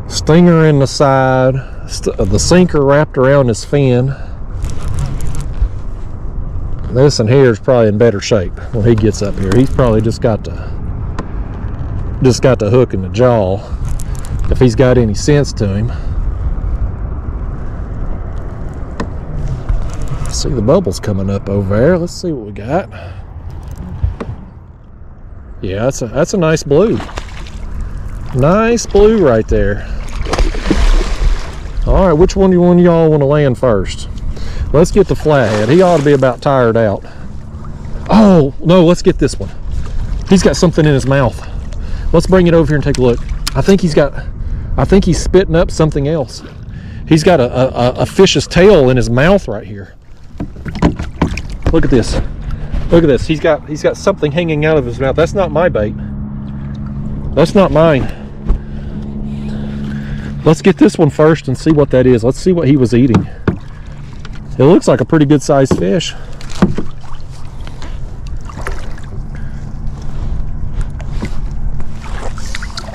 stinger in the side, the sinker wrapped around his fin. This one here is probably in better shape when he gets up here. He's probably just got the hook in the jaw, if he's got any sense to him. See the bubbles coming up over there. Let's see what we got. Yeah, that's a nice blue. Nice blue right there. All right, which one do y'all want to land first? Let's get the flathead. He ought to be about tired out. Oh no, let's get this one. He's got something in his mouth. Let's bring it over here and take a look. I think he's spitting up something else. He's got a fish's tail in his mouth right here. Look at this. Look at this. He's got something hanging out of his mouth. That's not my bait. That's not mine. Let's get this one first and see what that is. Let's see what he was eating. It looks like a pretty good sized fish.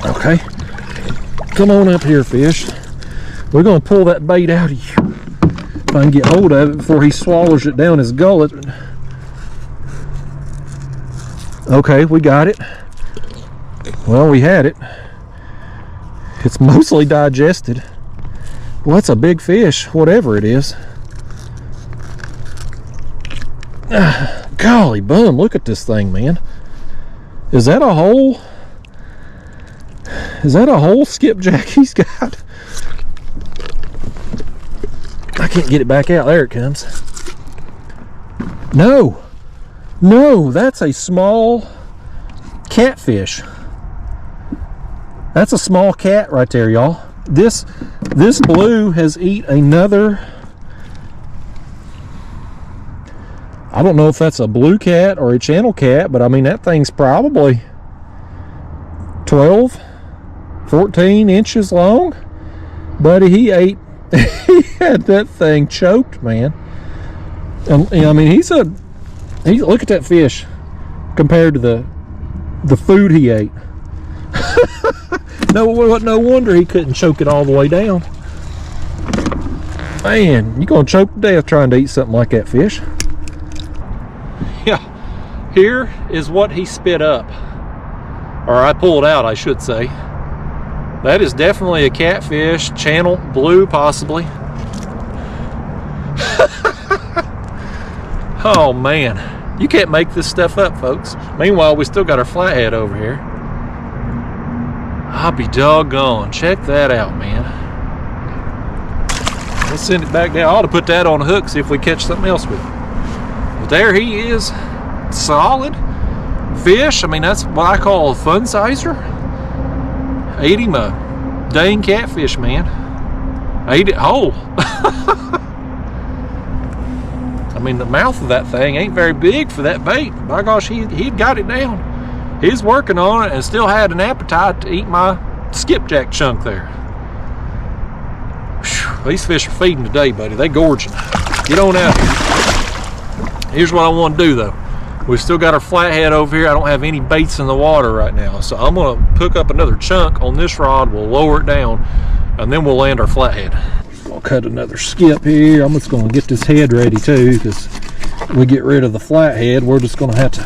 Okay. Come on up here, fish. We're going to pull that bait out of you. If I can get hold of it before he swallows it down his gullet. Okay, we got it. Well, we had it. It's mostly digested. Well, that's a big fish, whatever it is. Golly bum, look at this thing, man. Is that a whole skipjack he's got? I can't get it back out. There it comes. No, that's a small catfish. That's a small cat right there, y'all. This blue has eat another. I don't know if that's a blue cat or a channel cat, but I mean, that thing's probably 12, 14 inches long. Buddy, he ate, he had that thing choked, man. And I mean, look at that fish compared to the food he ate. No wonder he couldn't choke it all the way down. Man, you're gonna choke to death trying to eat something like that fish. Yeah, here is what he spit up, or I pulled out, I should say. That is definitely a catfish, channel blue possibly. Oh man, you can't make this stuff up, folks. Meanwhile, we still got our flathead over here. I'll be doggone. Check that out, man. Let's send it back down. I ought to put that on a hook, see if we catch something else with it. But there he is. Solid fish. I mean, that's what I call a fun sizer. Ate him a dang catfish, man. Ate it whole. I mean, the mouth of that thing ain't very big for that bait. By gosh, he'd got it down. He's working on it and still had an appetite to eat my skipjack chunk there. Whew, these fish are feeding today, buddy. They gorging. Get on out here. Here's what I want to do, though. We've still got our flathead over here. I don't have any baits in the water right now, so I'm going to hook up another chunk on this rod. We'll lower it down, and then we'll land our flathead. I'll cut another skip here. I'm just going to get this head ready, too, because we get rid of the flathead. We're just going to have to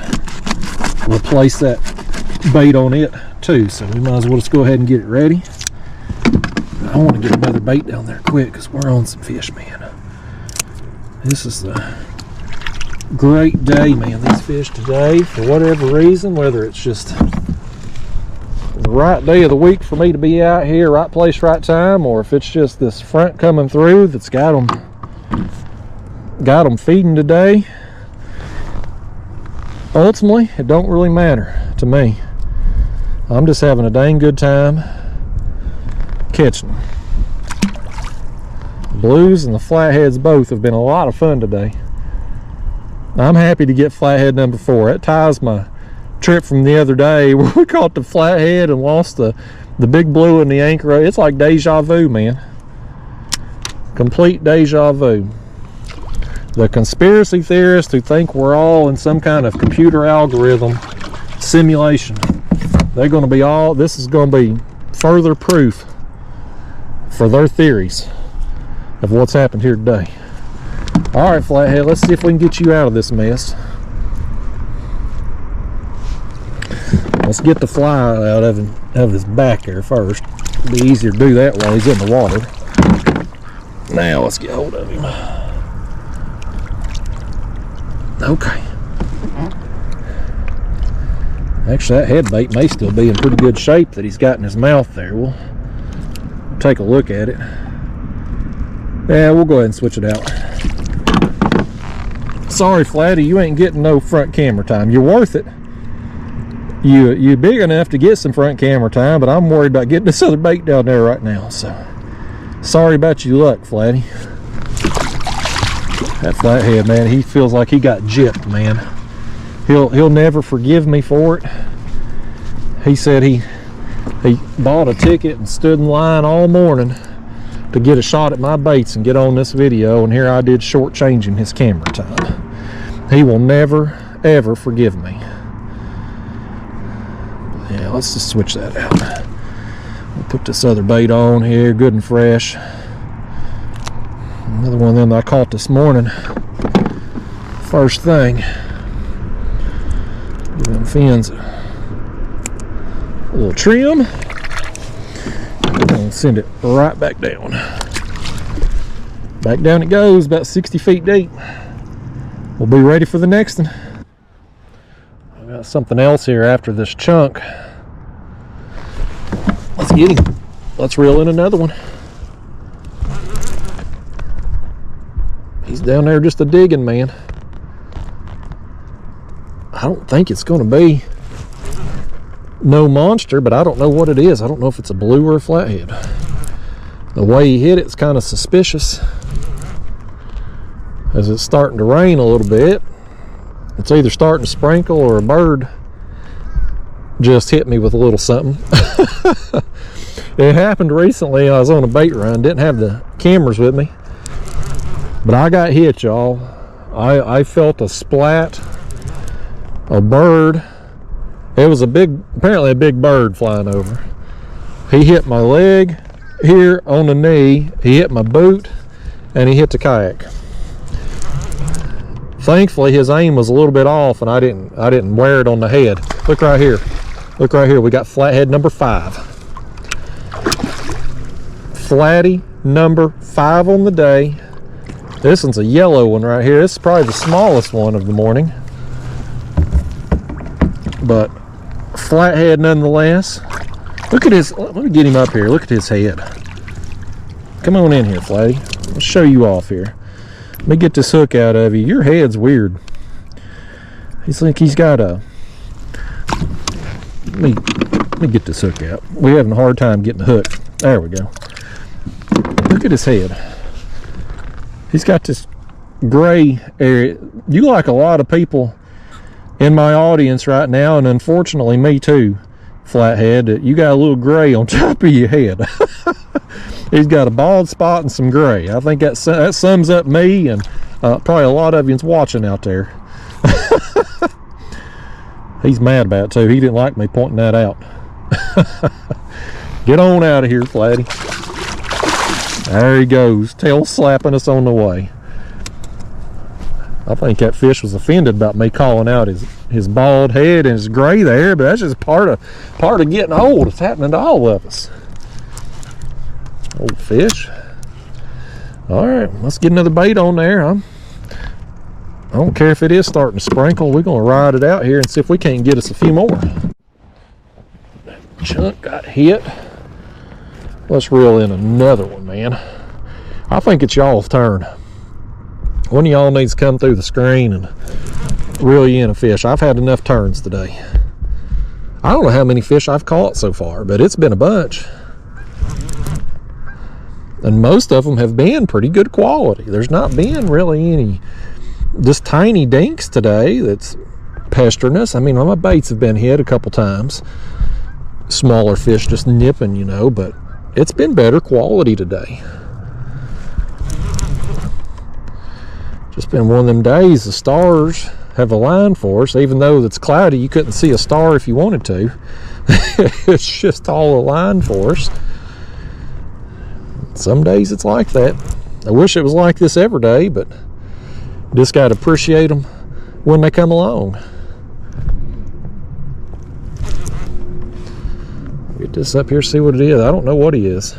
replace that bait on it too, so we might as well just go ahead and get it ready. I want to get another bait down there quick because we're on some fish, man. This is a great day, man. These fish today, for whatever reason, whether it's just the right day of the week for me to be out here, right place, right time, or if it's just this front coming through that's got them feeding today. Ultimately, it don't really matter to me. I'm just having a dang good time catching them. The blues and the flatheads both have been a lot of fun today. I'm happy to get flathead number 4. It ties my trip from the other day where we caught the flathead and lost the big blue and the anchor. It's like deja vu, man. Complete deja vu. The conspiracy theorists who think we're all in some kind of computer algorithm simulation. They're going to be all, this is going to be further proof for their theories of what's happened here today. All right, Flathead, let's see if we can get you out of this mess. Let's get the fly out of his back there first. It'll be easier to do that while he's in the water. Now let's get hold of him. Okay. Actually, that head bait may still be in pretty good shape that he's got in his mouth there. We'll take a look at it. Yeah, we'll go ahead and switch it out. Sorry, Flatty, you ain't getting no front camera time. You're worth it. You're big enough to get some front camera time, but I'm worried about getting this other bait down there right now. So, sorry about your luck, Flatty. That Flathead, man, he feels like he got gypped, man. He'll never forgive me for it. He said he bought a ticket and stood in line all morning to get a shot at my baits and get on this video, and here I did shortchanging his camera time. He will never, ever forgive me. Yeah, let's just switch that out. We'll put this other bait on here, good and fresh. Another one of them I caught this morning. First thing. Give them fins a little trim. We're going to send it right back down. Back down it goes, about 60 feet deep. We'll be ready for the next one. I got something else here after this chunk. Let's get him. Let's reel in another one. He's down there just a digging, man. I don't think it's going to be no monster, but I don't know what it is. I don't know if it's a blue or a flathead. The way he hit it's kind of suspicious. As it's starting to rain a little bit, it's either starting to sprinkle or a bird just hit me with a little something. It happened recently. I was on a bait run, didn't have the cameras with me, but I got hit, y'all. I felt a splat, a bird. It was apparently a big bird flying over. He hit my leg here on the knee, he hit my boot, and he hit the kayak. Thankfully his aim was a little bit off and I didn't wear it on the head. Look right here. Look right here. We got flathead number 5. Flatty number 5 on the day. This one's a yellow one right here. This is probably the smallest one of the morning, but flathead nonetheless. Look at his, let me get him up here. Look at his head. Come on in here, Flatty. I'll show you off here. Let me get this hook out of you. Your head's weird. He's like he's got a, let me get this hook out. We're having a hard time getting the hook. There we go. Look at his head. He's got this gray area. You like a lot of people in my audience right now, and unfortunately me too, Flathead, you got a little gray on top of your head. He's got a bald spot and some gray. I think that sums up me and probably a lot of you's watching out there. He's mad about it too. He didn't like me pointing that out. Get on out of here, Flatty. There he goes, tail slapping us on the way. I think that fish was offended about me calling out his bald head and his gray there, but that's just part of getting old. It's happening to all of us. Old fish. All right, let's get another bait on there. I don't care if it is starting to sprinkle. We're gonna ride it out here and see if we can't get us a few more. That chunk got hit. Let's reel in another one, man. I think it's y'all's turn. One of y'all needs to come through the screen and reel you in a fish. I've had enough turns today. I don't know how many fish I've caught so far, but it's been a bunch. And most of them have been pretty good quality. There's not been really any just tiny dinks today that's pestering us. I mean, my baits have been hit a couple times. Smaller fish just nipping, you know, but it's been better quality today. Just been one of them days the stars have aligned for us. Even though it's cloudy, you couldn't see a star if you wanted to. It's just all aligned for us. Some days it's like that. I wish it was like this every day, but just got to appreciate them when they come along. Get this up here, see what it is. I don't know what he is.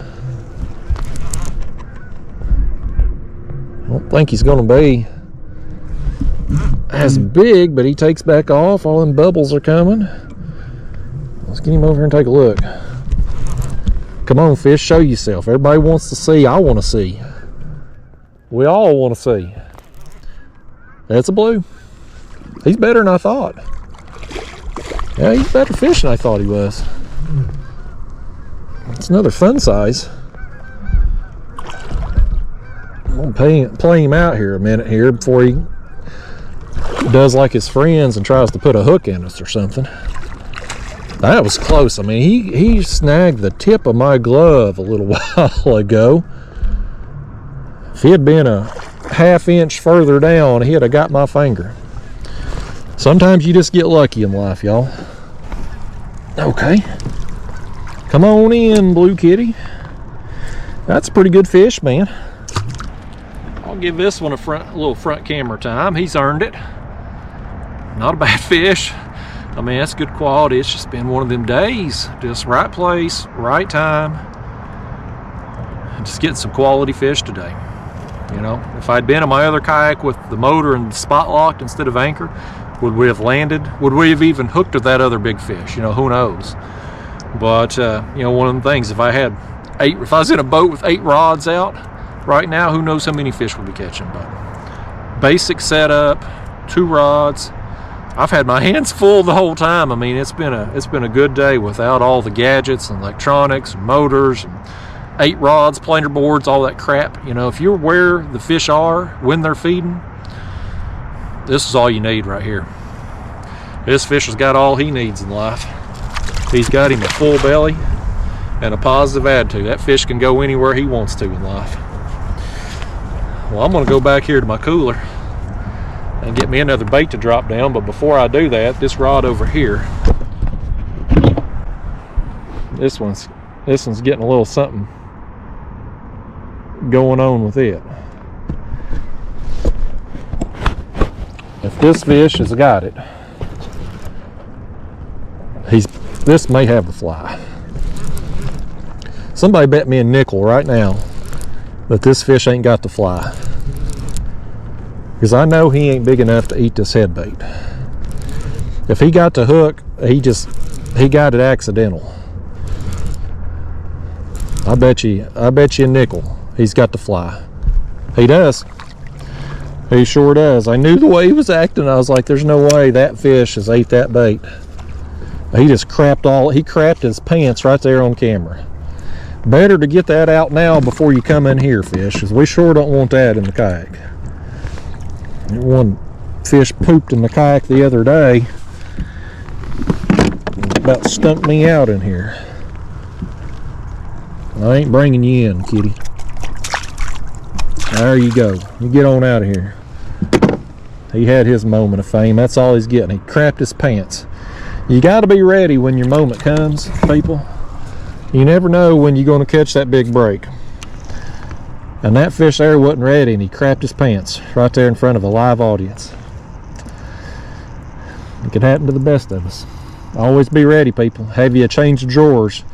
I don't think he's going to be as big, but he takes back off. All them bubbles are coming. Let's get him over here and take a look. Come on, fish, show yourself. Everybody wants to see. I want to see. We all want to see. That's a blue. He's better than I thought. Yeah, he's better fish than I thought he was. It's another fun size. I'm going to play him out here a minute here before he does like his friends and tries to put a hook in us or something. That was close. I mean, he snagged the tip of my glove a little while ago. If he had been a half-inch further down, he'd have got my finger. Sometimes you just get lucky in life, y'all. Okay. Come on in, blue kitty. That's a pretty good fish, man. I'll give this one a little front camera time. He's earned it. Not a bad fish. I mean, that's good quality. It's just been one of them days. Just right place, right time. Just getting some quality fish today. You know, if I'd been in my other kayak with the motor and the spot locked instead of anchor, would we have landed? Would we have even hooked at that other big fish? You know, who knows? But, you know, one of the things, if I was in a boat with 8 rods out right now, who knows how many fish we'll be catching. But basic setup, 2 rods. I've had my hands full the whole time. I mean, it's been a good day without all the gadgets and electronics and motors and 8 rods, planer boards, all that crap. You know, if you're where the fish are when they're feeding, this is all you need right here. This fish has got all he needs in life. He's got him a full belly and a positive attitude. That fish can go anywhere he wants to in life. Well, I'm going to go back here to my cooler and get me another bait to drop down. But before I do that, this rod over here, this one's getting a little something going on with it. If this fish has got it, this may have the fly. Somebody bet me a nickel right now that this fish ain't got the fly, because I know he ain't big enough to eat this head bait. If he got the hook, he got it accidental. I bet you a nickel he's got the fly. He does. He sure does. I knew the way he was acting. I was like, there's no way that fish has ate that bait. He just crapped his pants right there on camera. Better to get that out now before you come in here, fish, because we sure don't want that in the kayak. One fish pooped in the kayak the other day. About stumped me out in here. I ain't bringing you in, kitty. There you go. You get on out of here. He had his moment of fame. That's all he's getting. He crapped his pants. You got to be ready when your moment comes, people. You never know when you're going to catch that big break. And that fish there wasn't ready, and he crapped his pants right there in front of a live audience. It can happen to the best of us. Always be ready, people. Have you a change of drawers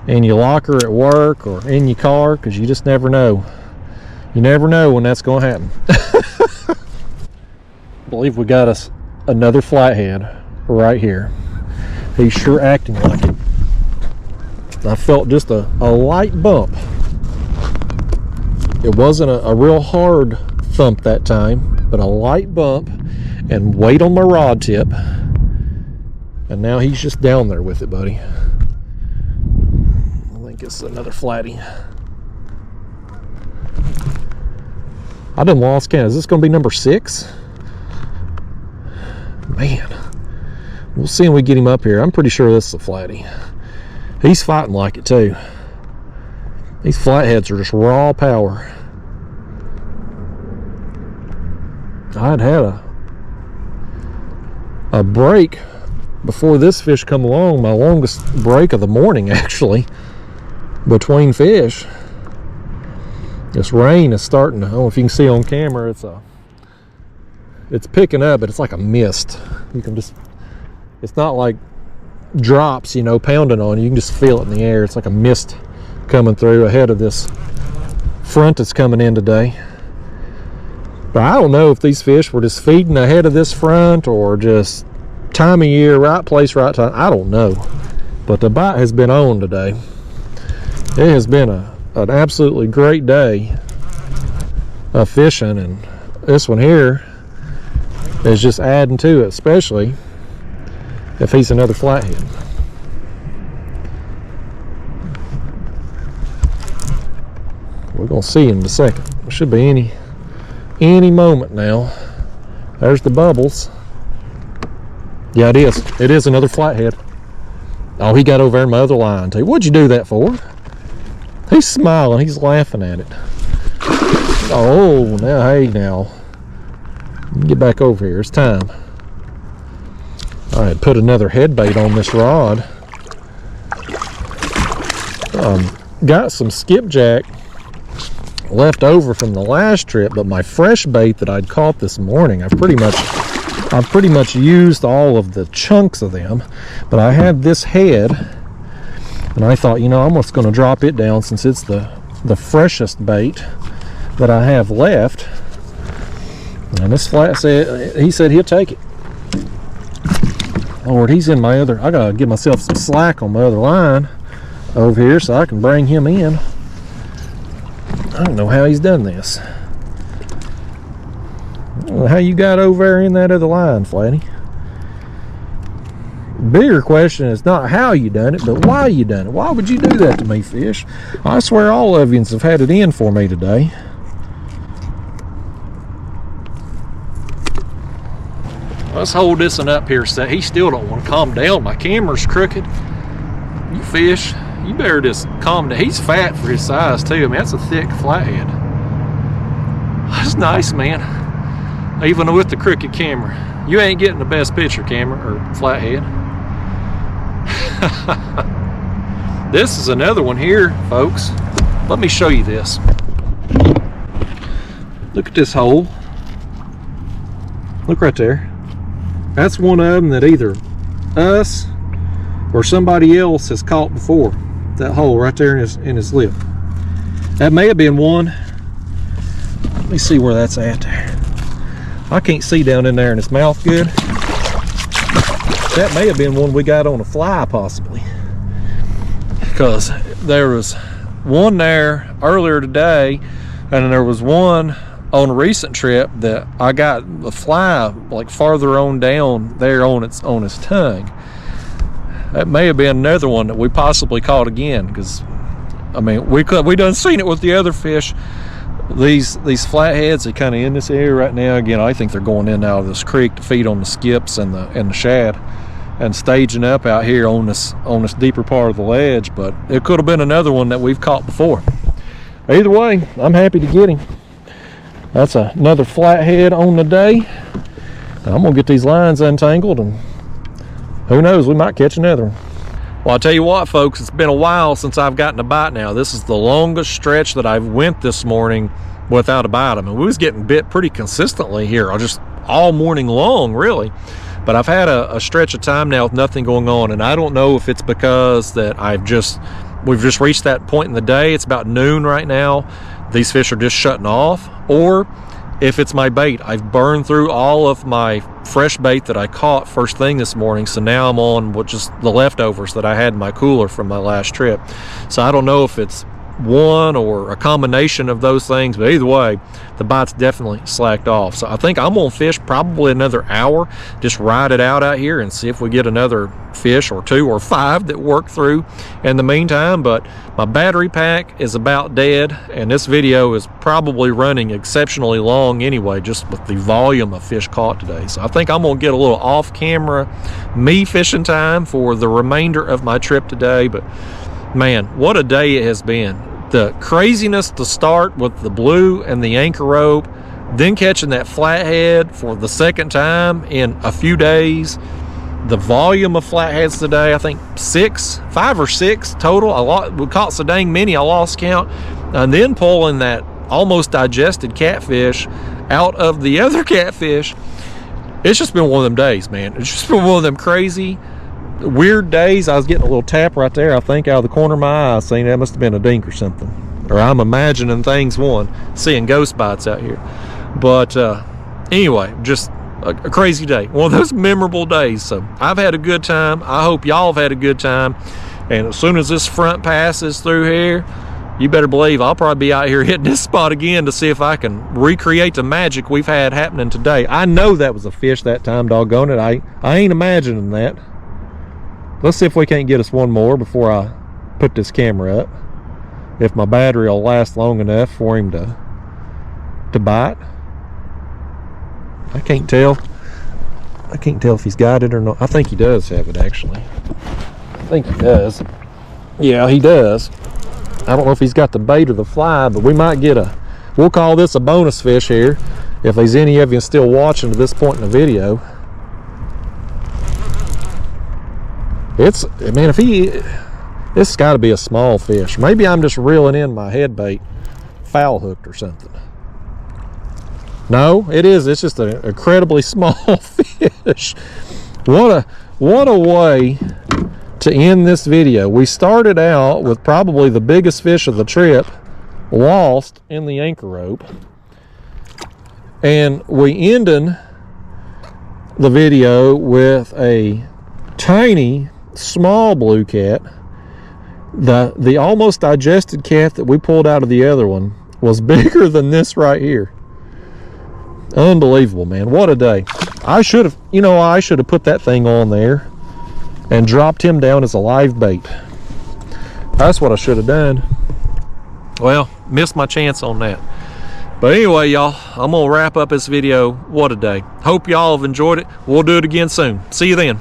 in your locker at work or in your car, because you just never know. You never know when that's going to happen. I believe we got us another flathead right here. He's sure acting like it. I felt just a light bump. It wasn't a real hard thump that time, but a light bump and weight on my rod tip. And now he's just down there with it, buddy. I think it's another flatty. I done lost count. Is this going to be number 6? Man. We'll see when we get him up here. I'm pretty sure this is a flatty. He's fighting like it too. These flatheads are just raw power. I'd had a break before this fish come along, my longest break of the morning actually, between fish. This rain is starting to, I don't know if you can see on camera, it's picking up, but it's like a mist. You can just, it's not like drops, you know, pounding on you. You can just feel it in the air. It's like a mist coming through ahead of this front that's coming in today. But I don't know if these fish were just feeding ahead of this front or just time of year, right place, right time. I don't know. But the bite has been on today. It has been an absolutely great day of fishing, and this one here is just adding to it, especially if he's another flathead. We're gonna see in a second. There should be any moment now. There's the bubbles. Yeah, it is. It is another flathead. Oh, he got over there in my other line too. What'd you do that for? He's smiling. He's laughing at it. Oh, now, hey, now. Get back over here. It's time. All right, put another head bait on this rod. Got some skipjack left over from the last trip, but my fresh bait that I'd caught this morning, I've pretty much used all of the chunks of them. But I had this head, and I thought, you know, I'm just going to drop it down since it's the freshest bait that I have left. And this flat said, he said he'll take it. Lord, he's in my other, I gotta give myself some slack on my other line over here so I can bring him in. I don't know how he's done this. I don't know how you got over there in that other line, Flatty. Bigger question is not how you done it, but why you done it. Why would you do that to me, fish? I swear all of you have had it in for me today. Let's hold this one up here. So he still don't want to calm down. My camera's crooked. You fish, you better just calm down. He's fat for his size too. I mean, that's a thick flathead. That's nice, man. Even with the crooked camera. You ain't getting the best picture, camera or flathead. This is another one here, folks. Let me show you this. Look at this hole. Look right there. That's one of them that either us or somebody else has caught before. That hole right there in his lip. That may have been one. Let me see where that's at there. I can't see down in there in his mouth good. That may have been one we got on a fly, possibly. Because there was one there earlier today, and there was one on a recent trip that I got the fly like farther on down there on its tongue. That may have been another one that we possibly caught again, because I mean we done seen it with the other fish. These flatheads are kind of in this area right now. Again, I think they're going in out of this creek to feed on the skips and the shad, and staging up out here on this deeper part of the ledge. But it could have been another one that we've caught before. Either way, I'm happy to get him. That's another flathead on the day. I'm gonna get these lines untangled, and who knows, we might catch another one. Well, I'll tell you what, folks, it's been a while since I've gotten a bite now. This is the longest stretch that I've went this morning without a bite. I mean, we was getting bit pretty consistently here, just all morning long, really. But I've had a stretch of time now with nothing going on, and I don't know if it's because that we've just reached that point in the day. It's about noon right now. These fish are just shutting off, or if it's my bait. I've burned through all of my fresh bait that I caught first thing this morning, so now I'm on with just the leftovers that I had in my cooler from my last trip. So I don't know if it's one or a combination of those things, but either way, the bite's definitely slacked off. So I think I'm gonna fish probably another hour, just ride it out here and see if we get another fish or 2 or 5 that work through in the meantime. But my battery pack is about dead, and this video is probably running exceptionally long anyway, just with the volume of fish caught today. So I think I'm gonna get a little off camera me fishing time for the remainder of my trip today. But man, what a day it has been. The craziness to start with the blue and the anchor rope then catching that flathead for the second time in a few days. The volume of flatheads today, I think 5 or 6 total. A lot. We caught so dang many, I lost count. And then pulling that almost digested catfish out of the other catfish. It's just been one of them days, man. It's just been one of them crazy, weird days. I was getting a little tap right there, I think, out of the corner of my eye. Saying that must have been a dink or something. Or I'm imagining things, seeing ghost bites out here. But anyway, just a crazy day. One of those memorable days. So I've had a good time. I hope y'all have had a good time. And as soon as this front passes through here, you better believe I'll probably be out here hitting this spot again to see if I can recreate the magic we've had happening today. I know that was a fish that time, doggone it. I ain't imagining that. Let's see if we can't get us one more before I put this camera up. If my battery will last long enough for him to bite. I can't tell. I can't tell if he's got it or not. I think he does have it, actually. I think he does. Yeah, he does. I don't know if he's got the bait or the fly, but we might get we'll call this a bonus fish here, if there's any of you still watching to this point in the video. It's got to be a small fish. Maybe I'm just reeling in my head bait foul hooked or something. No, it is. It's just an incredibly small fish. What a way to end this video. We started out with probably the biggest fish of the trip, lost in the anchor rope, and we ended the video with a tiny small blue cat. The almost digested cat that we pulled out of the other one was bigger than this right here. Unbelievable, man. What a day. I should have put that thing on there and dropped him down as a live bait. That's what I should have done. Well, missed my chance on that. But anyway, y'all, I'm gonna wrap up this video. What a day. Hope y'all have enjoyed it. We'll do it again soon. See you then.